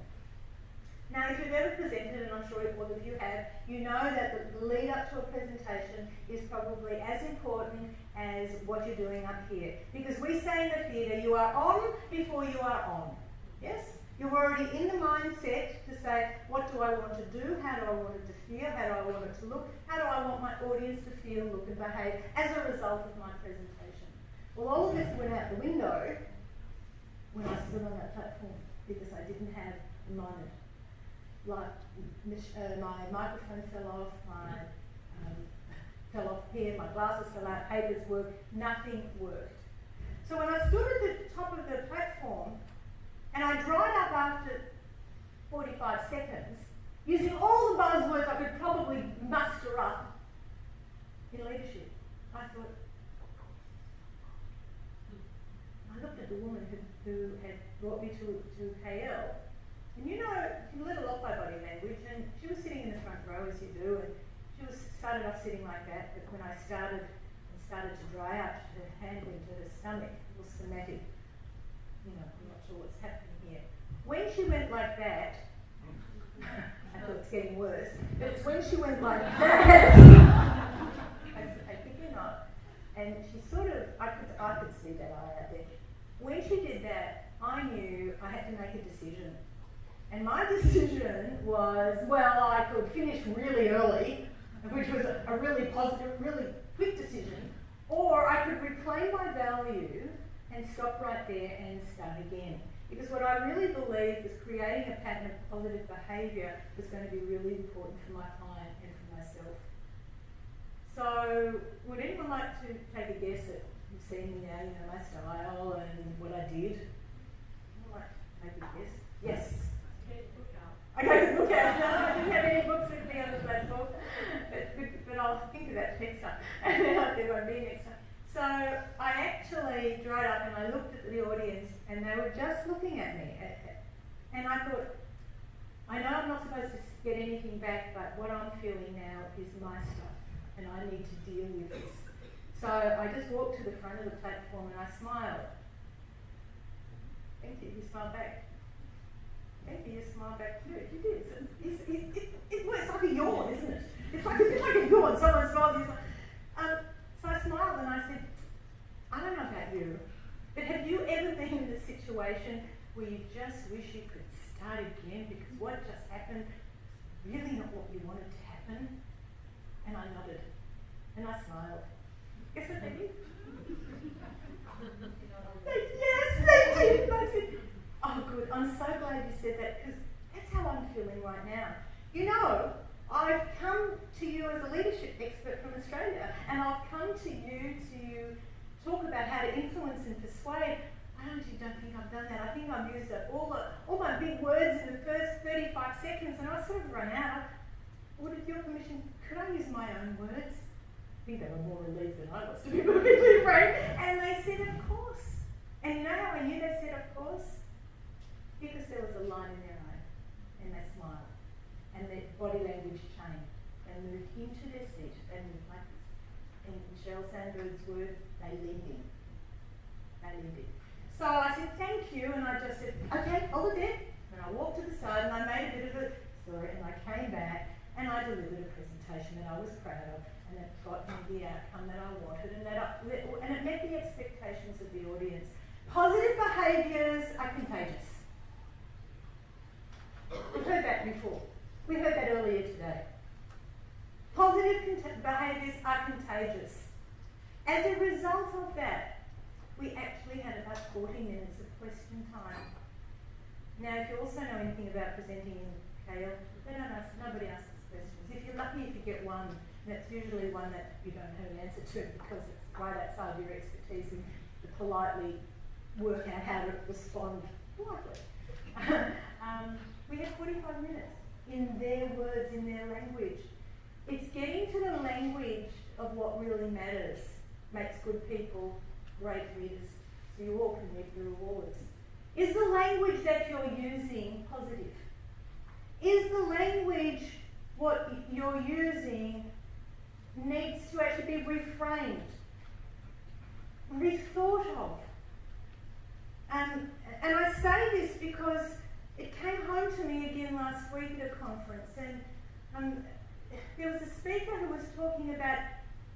Now, if you've ever presented, and I'm sure all of you have, you know that the lead up to a presentation is probably as important as what you're doing up here. Because we say in the theatre, you are on before you are on. Yes? You're already in the mindset to say, what do I want to do? How do I want it to feel? How do I want it to look? How do I want my audience to feel, look and behave as a result of my presentation? Well, all of this went out the window when I stood on that platform because I didn't have a moment. Like my microphone fell off, fell off here, my glasses fell out, papers worked, nothing worked. So when I stood at the top of the platform, and I dried up after 45 seconds, using all the buzzwords I could probably muster up in leadership, I thought, I looked at the woman who had brought me to KL, and you know, you can let her off by body language, and she was sitting in the front row as you do, and she started off sitting like that, but when I started to dry out, her hand went to her stomach, it was somatic. You know, I'm not sure what's happening here. When she went like that, I thought it's getting worse, but it's when she went like that, I think you're not, and she sort of, I could see that eye out there. When she did that, I knew I had to make a decision. And my decision was, well, I could finish really early, which was a really positive, really quick decision, or I could reclaim my value and stop right there and start again. Because what I really believed was creating a pattern of positive behaviour was going to be really important for my client and for myself. So, would anyone like to take a guess at, you've seen me now, you know, my style and what I did? Anyone like to take a guess? Yes. I got the book out. No, I didn't have any books with me on the platform, but I'll think of that next time. And there won't be next time. So I actually dried up and I looked at the audience and they were just looking at me. And I thought, I know I'm not supposed to get anything back, but what I'm feeling now is my stuff and I need to deal with this. So I just walked to the front of the platform and I smiled. Thank you, you smiled back. Thank you, you smiled back too. You did. It's like a yawn, isn't it? It's like a yawn. Someone smiles, you smile. So I smiled and I said, I don't know about you, but have you ever been in a situation where you just wish you could start again because what just happened was really not what you wanted to happen? And I nodded and I smiled. Guess what they did? Yes, they did. And I said, oh good, I'm so glad you said that because that's how I'm feeling right now. You know, I've come to you as a leadership expert from Australia and I've come to you to talk about how to influence and persuade. I honestly don't think I've done that. I think I've used up all my big words in the first 35 seconds and I sort of run out. With your permission, could I use my own words? I think they were more relieved than I was, to be perfectly frank. And they said, of course. And you know how I knew they said, of course? Because there was a line in their eye and they smiled. And their body language changed. They moved into their seat. They moved like this. In Sheryl Sandberg's words, they leaned in. They leaned in. So I said, thank you. And I just said, okay, hold it there. And I walked to the side and I made a bit of a story and I came back and I delivered a presentation that I was proud of and it got me the outcome that I wanted and it met the expectations of the audience. Positive behaviours are contagious. We've heard that before. We heard that earlier today. Positive behaviours are contagious. As a result of that, we actually had about 40 minutes of question time. Now, if you also know anything about presenting in Kale, nobody asks questions. If you're lucky if you get one, and it's usually one that you don't have an answer to because it's right outside your expertise and to politely work out how to respond politely. We have 45 minutes in their words, in their language. It's getting to the language of what really matters, makes good people great readers, so you all can reap the rewards. Is the language that you're using positive? Is the language what you're using needs to actually be reframed, rethought of? And I say this because it came home to me again last week at a conference, and there was a speaker who was talking about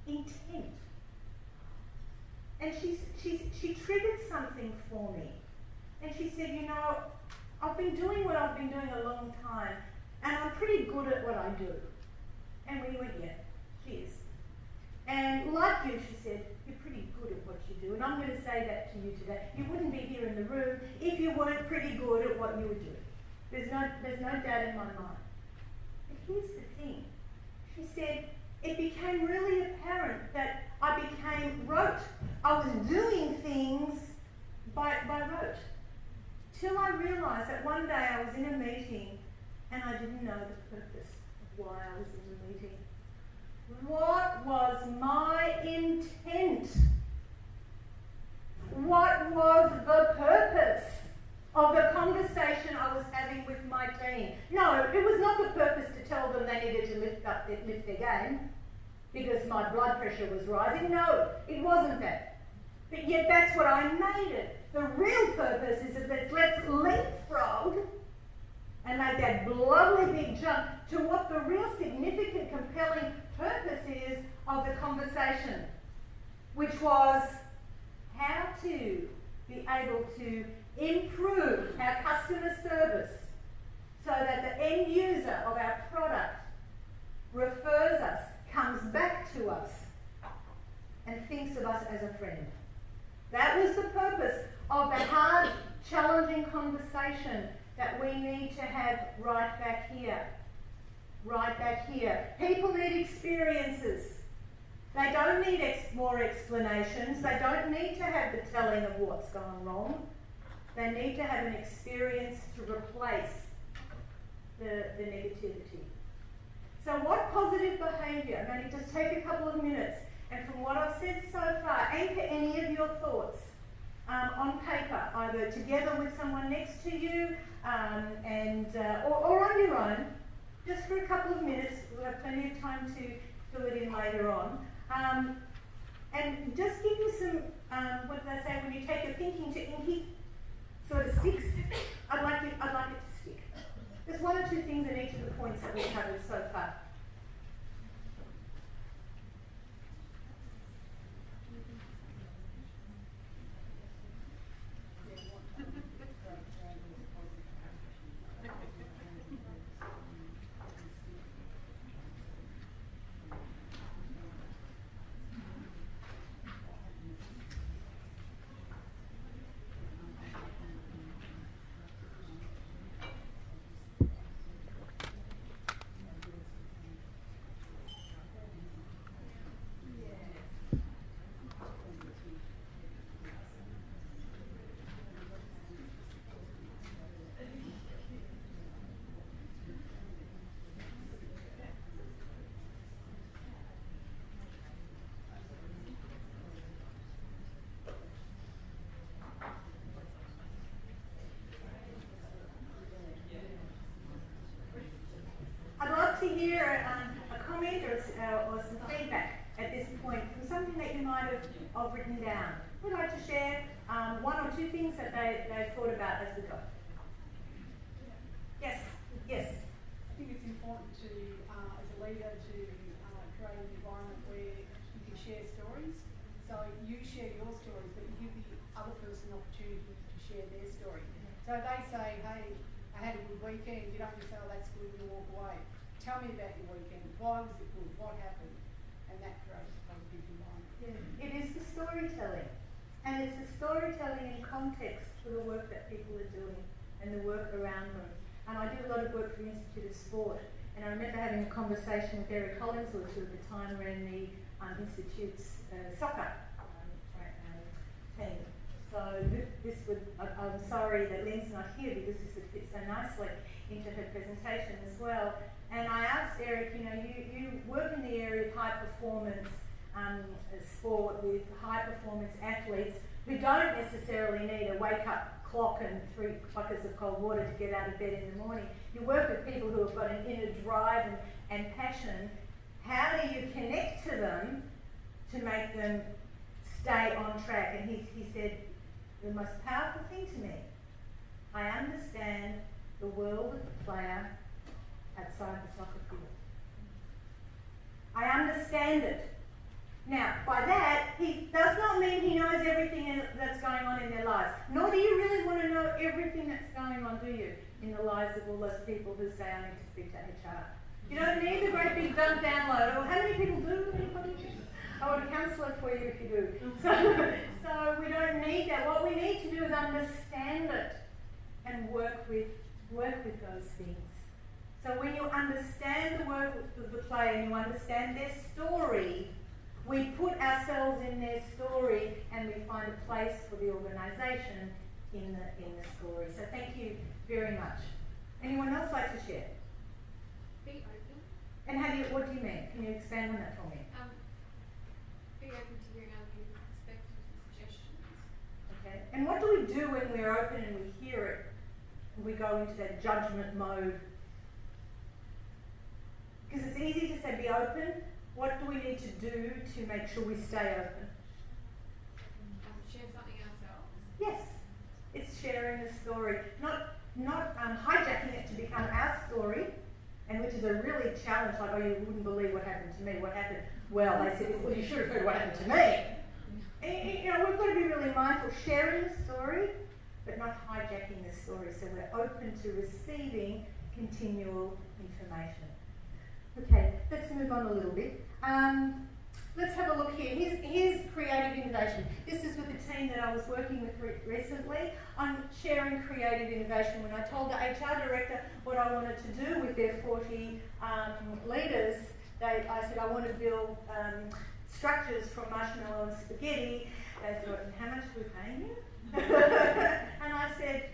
intent. And she triggered something for me. And she said, you know, I've been doing what I've been doing a long time, and I'm pretty good at what I do. And we went, yeah, she is. And like you, she said, you're pretty good at what you do. And I'm going to say that to you today. You wouldn't be here in the room if you weren't pretty good at what you were doing. There's no doubt in my mind. But here's the thing. She said, it became really apparent that I became rote. I was doing things by rote. Till I realised that one day I was in a meeting and I didn't know the purpose of why I was in the meeting. What was my intent? What was the purpose of the conversation I was having with my team? No, it was not the purpose to tell them they needed to lift their game because my blood pressure was rising. No, it wasn't that. But yet that's what I made it. The real purpose is that let's leapfrog and make that lovely big jump to what the real significant, compelling purpose is of the conversation, which was how to be able to improve our customer service so that the end user of our product refers us, comes back to us, and thinks of us as a friend. That was the purpose of the hard, challenging conversation that we need to have right back here. Right back here. People need experiences. They don't need more explanations. They don't need to have the telling of what's gone wrong. They need to have an experience to replace the negativity. So what positive behaviour? I'm going to just take a couple of minutes, and from what I've said so far, anchor any of your thoughts on paper, either together with someone next to you or on your own, just for a couple of minutes. We'll have plenty of time to fill it in later on. And just give you some, what do they say, when you take your thinking to inky sort of sticks, I'd like it to stick. There's one or two things in each of the points that we've covered so far. To hear a comment or some feedback at this point from something that you might have written down. We'd like to share one or two things that they thought about as we go. Yes. I think it's important to, as a leader, to create an environment where you can share stories. So you share your stories, but you give the other person an opportunity to share their story. So they say, hey, I had a good weekend, you don't just say, oh, that's good, and you walk away. Tell me about your weekend. Why was it good? What happened? And that creates a positive environment. Yeah. It is the storytelling. And it's the storytelling in context for the work that people are doing and the work around them. And I do a lot of work for the Institute of Sport. And I remember having a conversation with Eric Hollingsworth, who at the time ran the Institute's soccer team. So this would, I'm sorry that Lynn's not here because this would fit so nicely into her presentation as well. And I asked Eric, you know, you work in the area of high performance sport with high performance athletes who don't necessarily need a wake up clock and 3 buckets of cold water to get out of bed in the morning. You work with people who have got an inner drive and passion. How do you connect to them to make them stay on track? And he said, the most powerful thing to me, I understand the world of the player outside the soccer field. I understand it. Now, by that, he does not mean he knows everything that's going on in their lives. Nor do you really want to know everything that's going on, do you, in the lives of all those people who say, I need to speak to HR. You don't need the great big dump download. Or how many people do? Anybody? I would counsel it for you if you do. So we don't need that. What we need to do is understand it and work with those things. So when you understand the work of the player and you understand their story, we put ourselves in their story and we find a place for the organisation in the story. So thank you very much. Anyone else like to share? Be open. And what do you mean? Can you expand on that for me? Be open to hearing other people's perspectives and suggestions. Okay. And what do we do when we're open and we hear it and we go into that judgment mode? Because it's easy to say be open. What do we need to do to make sure we stay open? Share something ourselves. Yes, it's sharing the story, not hijacking it to become our story, and which is a really challenge. Like, oh, you wouldn't believe what happened to me. What happened? Well, they said, well, you should have heard what happened to me. And, you know, we've got to be really mindful, sharing the story, but not hijacking the story. So we're open to receiving continual information. Okay, let's move on a little bit. Let's have a look here. Here's creative innovation. This is with the team that I was working with recently. I'm sharing creative innovation. When I told the HR director what I wanted to do with their 40 leaders, I said I want to build structures from marshmallow and spaghetti. They thought, how much are we paying you? And I said,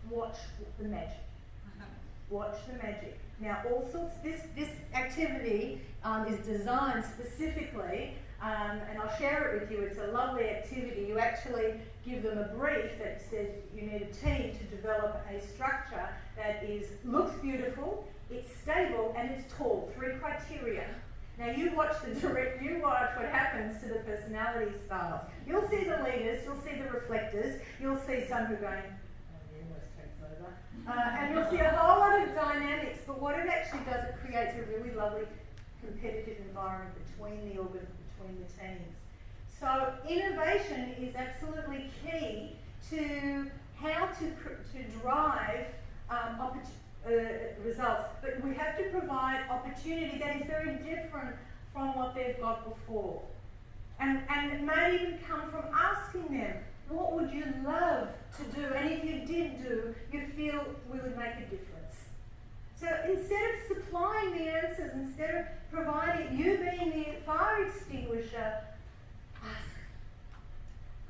watch the magic. Watch the magic. Now, all sorts. This activity is designed specifically, and I'll share it with you. It's a lovely activity. You actually give them a brief that says you need a team to develop a structure that looks beautiful, it's stable, and it's tall. 3 criteria. Now, you watch what happens to the personality styles. You'll see the leaders. You'll see the reflectors. You'll see some who are going, and you'll see a whole lot of dynamics, but what it actually does, it creates a really lovely competitive environment between the teams. So innovation is absolutely key to how to drive results, but we have to provide opportunity that is very different from what they've got before. And it may even come from asking them, what would you love to do? And if you did do, you feel we would make a difference. So instead of supplying the answers, instead of providing, you being the fire extinguisher,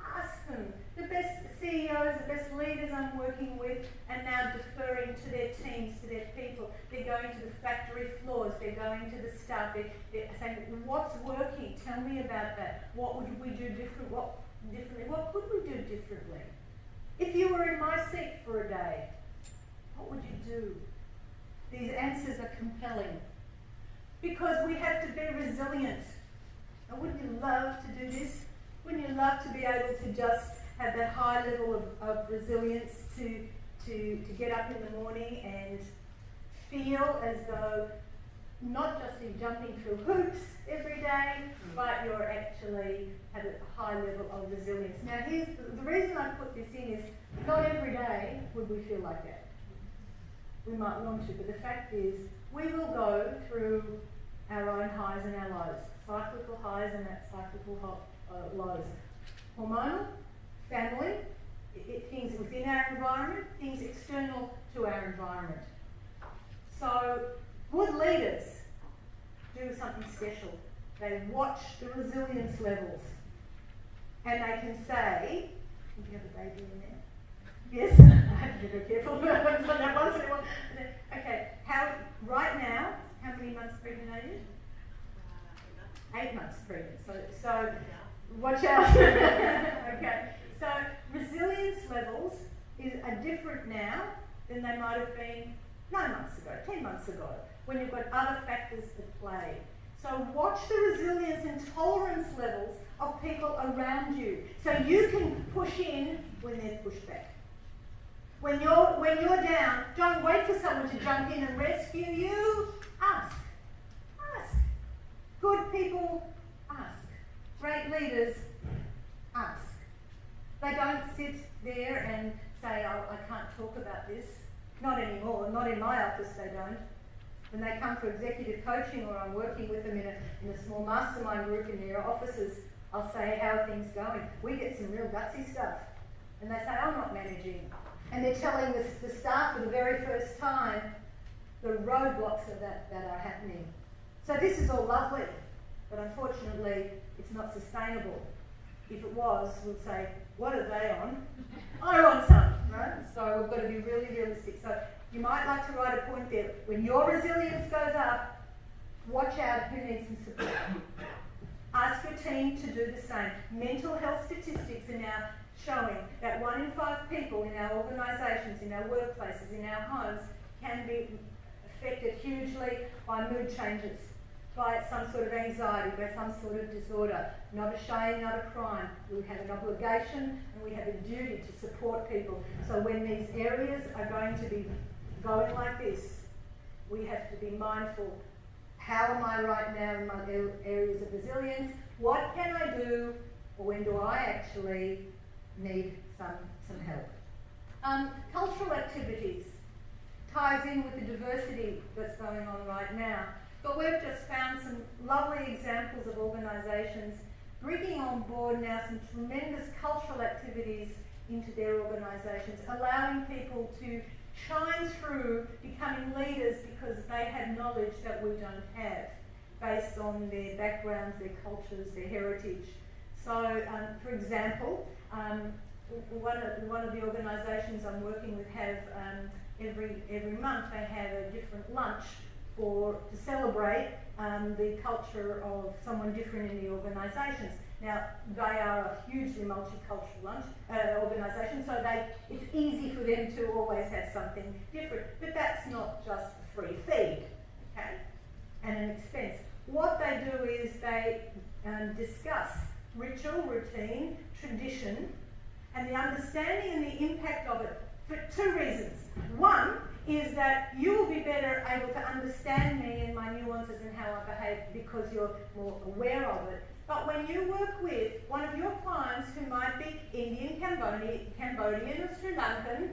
ask them. The best CEOs, the best leaders I'm working with are now deferring to their teams, to their people. They're going to the factory floors, they're going to the staff, they're saying, what's working? Tell me about that. What would we do differently? What could we do differently? If you were in my seat for a day, what would you do? These answers are compelling. Because we have to be resilient. And wouldn't you love to do this? Wouldn't you love to be able to just have that high level of resilience to get up in the morning and feel as though not just in jumping through hoops every day, but you're actually at a high level of resilience. Now here's the reason I put this in is not every day would we feel like that. We might want to, but the fact is we will go through our own highs and our lows, cyclical highs and cyclical lows. hormonal, family, things within our environment, things external to our environment. So good leaders do something special. They watch the resilience levels and they can say, do you have a baby in there? Yes, I have to be very careful. Okay, right now, how many months pregnant are you? 8 months pregnant. So watch out. Okay, so resilience levels are different now than they might have been 9 months ago, 10 months ago, when you've got other factors at play. So watch the resilience and tolerance levels of people around you, so you can push in when there's pushback. When you're down, don't wait for someone to jump in and rescue you. Ask. Ask. Good people, ask. Great leaders, ask. They don't sit there and say, oh, I can't talk about this. Not anymore. Not in my office, they don't. When they come for executive coaching, or I'm working with them in a small mastermind group in their offices, I'll say, how are things going? We get some real gutsy stuff. And they say, I'm not managing. And they're telling the staff for the very first time the roadblocks that are happening. So this is all lovely, but unfortunately it's not sustainable. If it was, we'll say, what are they on? I want some, right? So we've got to be really realistic. So you might like to write a point there. When your resilience goes up, watch out who needs some support. Ask your team to do the same. Mental health statistics are now showing that 1 in 5 people in our organisations, in our workplaces, in our homes can be affected hugely by mood changes, by some sort of anxiety, by some sort of disorder. Not a shame, not a crime. We have an obligation and we have a duty to support people. So when these areas are going to be going like this, we have to be mindful. How am I right now in my areas of resilience? What can I do, or when do I actually need some help? Cultural activities ties in with the diversity that's going on right now. But we've just found some lovely examples of organisations bringing on board now some tremendous cultural activities into their organisations, allowing people to shine through becoming leaders because they have knowledge that we don't have, based on their backgrounds, their cultures, their heritage. So, for example, one of the organisations I'm working with have every month they have a different lunch to celebrate the culture of someone different in the organisations. Now, they are a hugely multicultural organisation, so it's easy for them to always have something different. But that's not just a free feed, okay, and an expense. What they do is they discuss ritual, routine, tradition, and the understanding and the impact of it for 2 reasons. One is that you will be better able to understand me and my nuances and how I behave because you're more aware of it. But when you work with one of your clients who might be Indian, Cambodian or Sri Lankan,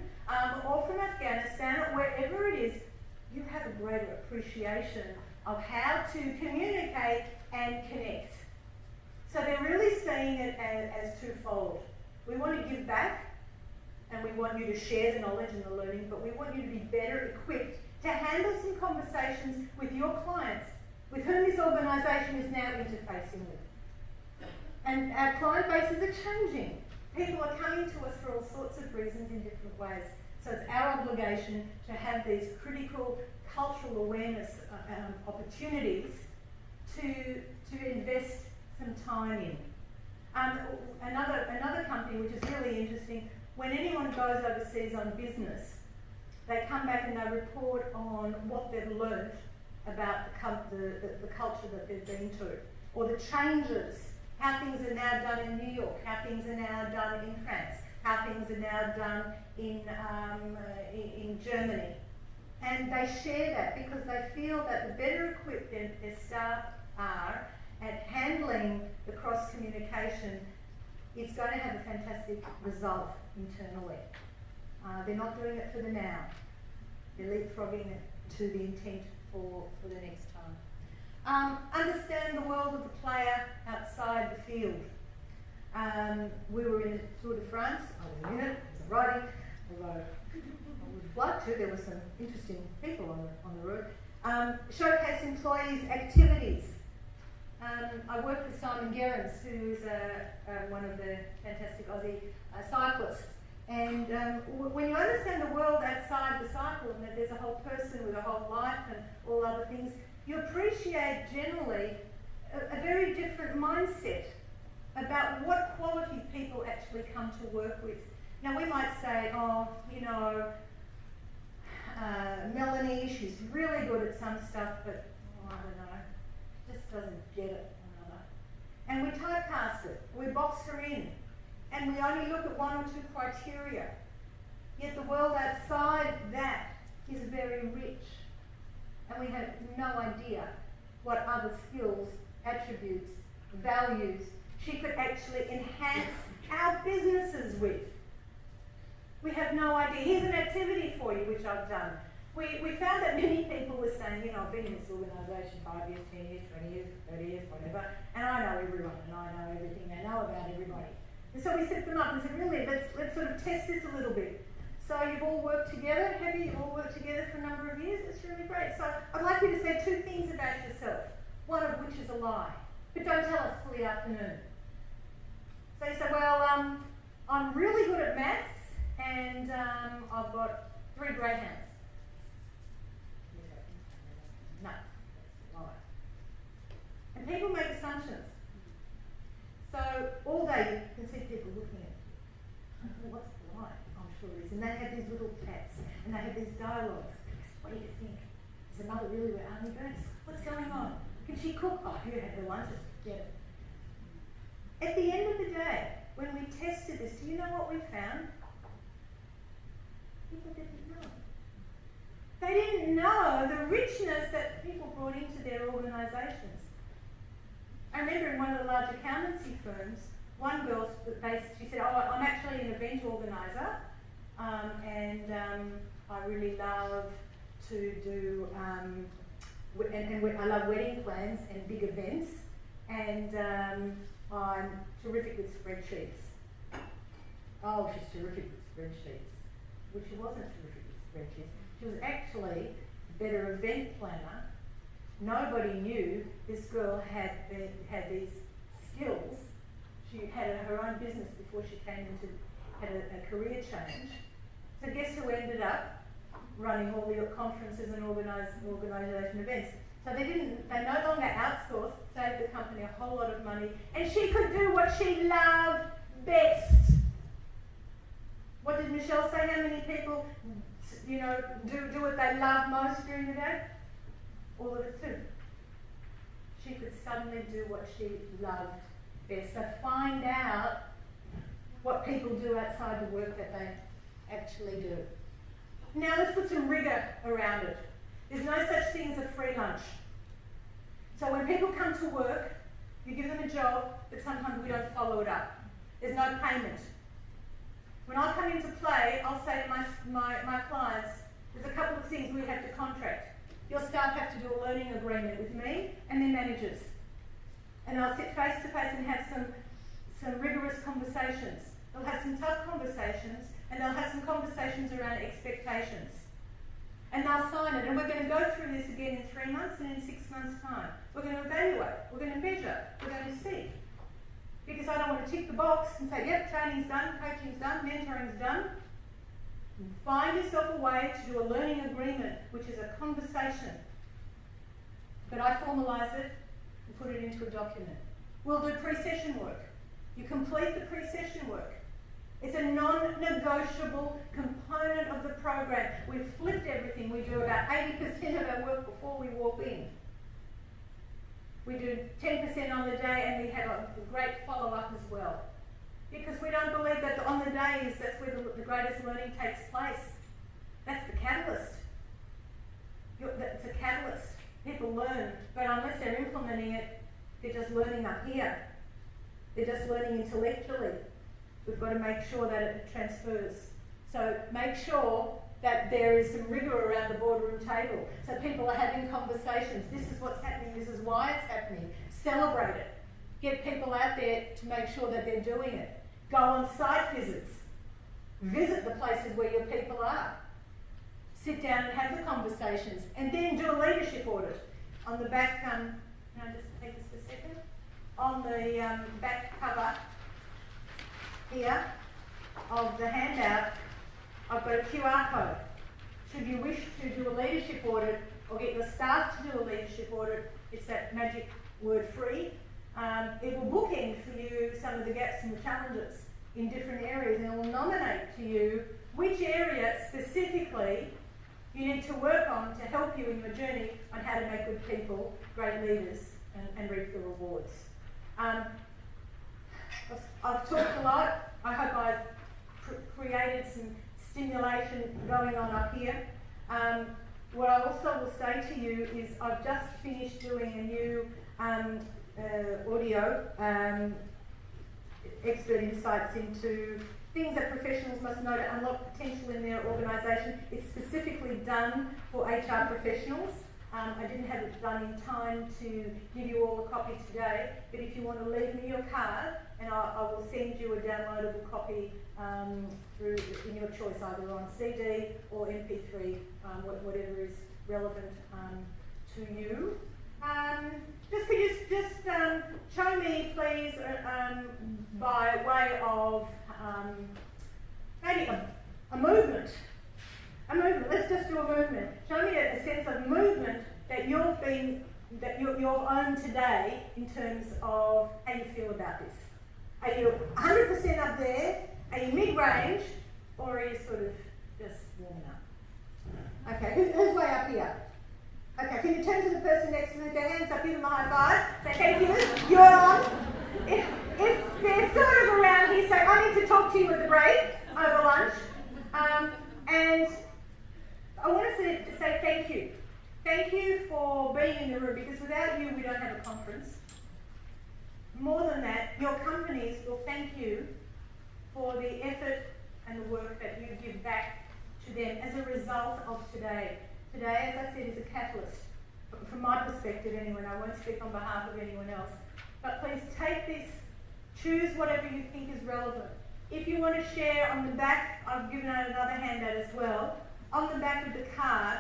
or from Afghanistan or wherever it is, you have a greater appreciation of how to communicate and connect. So they're really seeing it as twofold. We want to give back, and we want you to share the knowledge and the learning, but we want you to be better equipped to handle some conversations with your clients, with whom this organisation is now interfacing with. And our client bases are changing. People are coming to us for all sorts of reasons in different ways. So it's our obligation to have these critical cultural awareness opportunities to invest some time in. Another company which is really interesting, when anyone goes overseas on business, they come back and they report on what they've learned about the culture that they've been to, or the changes, how things are now done in New York, how things are now done in France, how things are now done in Germany. And they share that because they feel that the better equipped their staff are at handling the cross-communication, it's going to have a fantastic result internally. They're not doing it for the now. They're leapfrogging it to the intent for the next time. Understand the world of the player outside the field. We were in the Tour de France. I was in it. I was riding. Although I would like to. There were some interesting people on the road. Showcase employees' activities. I worked with Simon Gerrans, who is one of the fantastic Aussie cyclists. And when you understand the world outside the cycle and that there's a whole person with a whole life and all other things, you appreciate generally a very different mindset about what quality people actually come to work with. Now we might say, oh, you know, Melanie, she's really good at some stuff, but I don't know, just doesn't get it. And we typecast it, we box her in, and we only look at one or two criteria. Yet the world outside that is very rich, and we have no idea what other skills, attributes, values she could actually enhance our businesses with. We have no idea. Here's an activity for you, which I've done. We found that many people were saying, you know, I've been in this organisation 5 years, 10 years, 20 years, 30 years, whatever, and I know everyone, and I know everything they know about everybody. And so we set them up and said, really, let's sort of test this a little bit. So you've all worked together, have you? You've all worked together for a number of years? It's really great. So I'd like you to say two things about yourself, one of which is a lie. But don't tell us till the afternoon. So you say, well, I'm really good at maths, and I've got 3 greyhounds. No, that's a lie. And people make assumptions. So all day you can see people looking at you. Well, what's the lie? I'm sure it is. And they have these little chats, and they have these dialogues. What do you think? Is the mother really with army birds? What's going on? Can she cook? Oh, you had her lunches. Get it. At the end of the day, when we tested this, do you know what we found? People didn't know. They didn't know the richness that people brought into their organisations. I remember in one of the large accountancy firms, one girl, she said, oh, I'm actually an event organiser, and I really love to do, and I love wedding plans and big events, and I'm terrific with spreadsheets. Oh, she's terrific with spreadsheets. Well, she wasn't terrific with spreadsheets. She was actually a better event planner. Nobody knew this girl had these skills. She had her own business before she had a career change. So guess who ended up running all the conferences and organisation events? So they no longer outsourced, saved the company a whole lot of money, and she could do what she loved best. What did Michelle say? How many people, you know, do what they love most during the day? All of us do. She could suddenly do what she loved best. So find out what people do outside the work that they actually do. Now let's put some rigour around it. There's no such thing as a free lunch. So when people come to work, you give them a job, but sometimes we don't follow it up. There's no payment. When I come into play, I'll say to my clients, there's a couple of things we have to contract. Your staff have to do a learning agreement with me and their managers. And they'll sit face to face and have some rigorous conversations. They'll have some tough conversations, and they'll have some conversations around expectations. And they'll sign it, and we're going to go through this again in 3 months and in 6 months' time. We're going to evaluate, we're going to measure, we're going to see. Because I don't want to tick the box and say, yep, training's done, coaching's done, mentoring's done. Find yourself a way to do a learning agreement, which is a conversation. But I formalise it and put it into a document. We'll do pre-session work. You complete the pre-session work. It's a non-negotiable component of the program. We've flipped everything. We do about 80% of our work before we walk in. We do 10% on the day, and we have a great follow-up as well. Because we don't believe that on the days, that's where the greatest learning takes place. That's the catalyst. It's a catalyst. People learn, but unless they're implementing it, they're just learning up here. They're just learning intellectually. We've got to make sure that it transfers. So make sure that there is some rigour around the boardroom table. So people are having conversations. This is what's happening. This is why it's happening. Celebrate it. Get people out there to make sure that they're doing it. Go on site visits. Visit the places where your people are. Sit down and have the conversations, and then do a leadership audit. On the back, can I just take this for a second? On the back cover here of the handout, I've got a QR code. Should you wish to do a leadership audit or get your staff to do a leadership audit, it's that magic word free. It will bookend for you some of the gaps and the challenges in different areas, and it will nominate to you which area specifically you need to work on to help you in your journey on how to make good people great leaders and reap the rewards. I've talked a lot. I hope I've created some stimulation going on up here. What I also will say to you is I've just finished doing a new audio expert insights into things that professionals must know to unlock potential in their organisation. It's specifically done for HR professionals. I didn't have it done in time to give you all a copy today, but if you want to leave me your card, and I will send you a downloadable copy through in your choice, either on CD or MP3, whatever is relevant to you. Could you just show me, please, by way of maybe a movement. A movement. Let's just do a movement. Show me a sense of movement that you've owned today in terms of how you feel about this. Are you 100% up there? Are you mid-range? Or are you sort of just warming up? Okay, who's way up here? Okay, can you turn to the person next to them with their hands up, give them a high five, say thank you, you're on. If they're sort of around here, say I need to talk to you at the break, over lunch, and I want to say thank you. Thank you for being in the room, because without you we don't have a conference. More than that, your companies will thank you for the effort and the work that you give back to them as a result of today. Today, as I said, is a catalyst, from my perspective anyway, and I won't speak on behalf of anyone else. But please take this, choose whatever you think is relevant. If you want to share on the back, I've given out another handout as well. On the back of the card,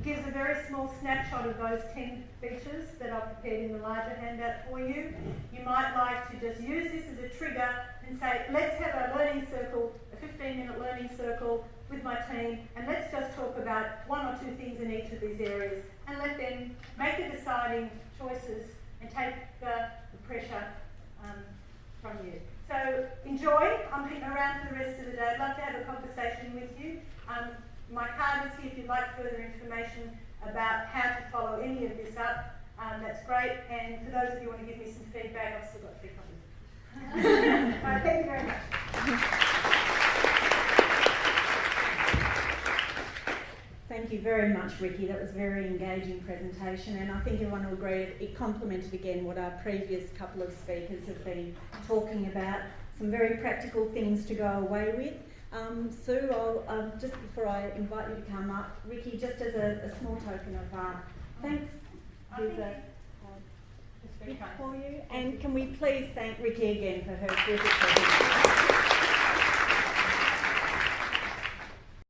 gives a very small snapshot of those 10 features that I've prepared in the larger handout for you. You might like to just use this as a trigger and say, let's have a learning circle, a 15-minute learning circle with my team, and let's just talk about one or two things in each of these areas, and let them make the deciding choices and take the pressure from you. So enjoy. I'm hanging around for the rest of the day. I'd love to have a conversation with you. My card is here if you'd like further information about how to follow any of this up. That's great. And for those of you who want to give me some feedback, I've still got 3 copies. Thank you very much. Thank you very much, Ricky. That was a very engaging presentation, and I think everyone will agree it complemented again what our previous couple of speakers have been talking about. Some very practical things to go away with. Sue, I'll just before I invite you to come up, Ricky, just as a small token of thanks, here's a gift for you. And can we please thank Ricky again for her terrific presentation.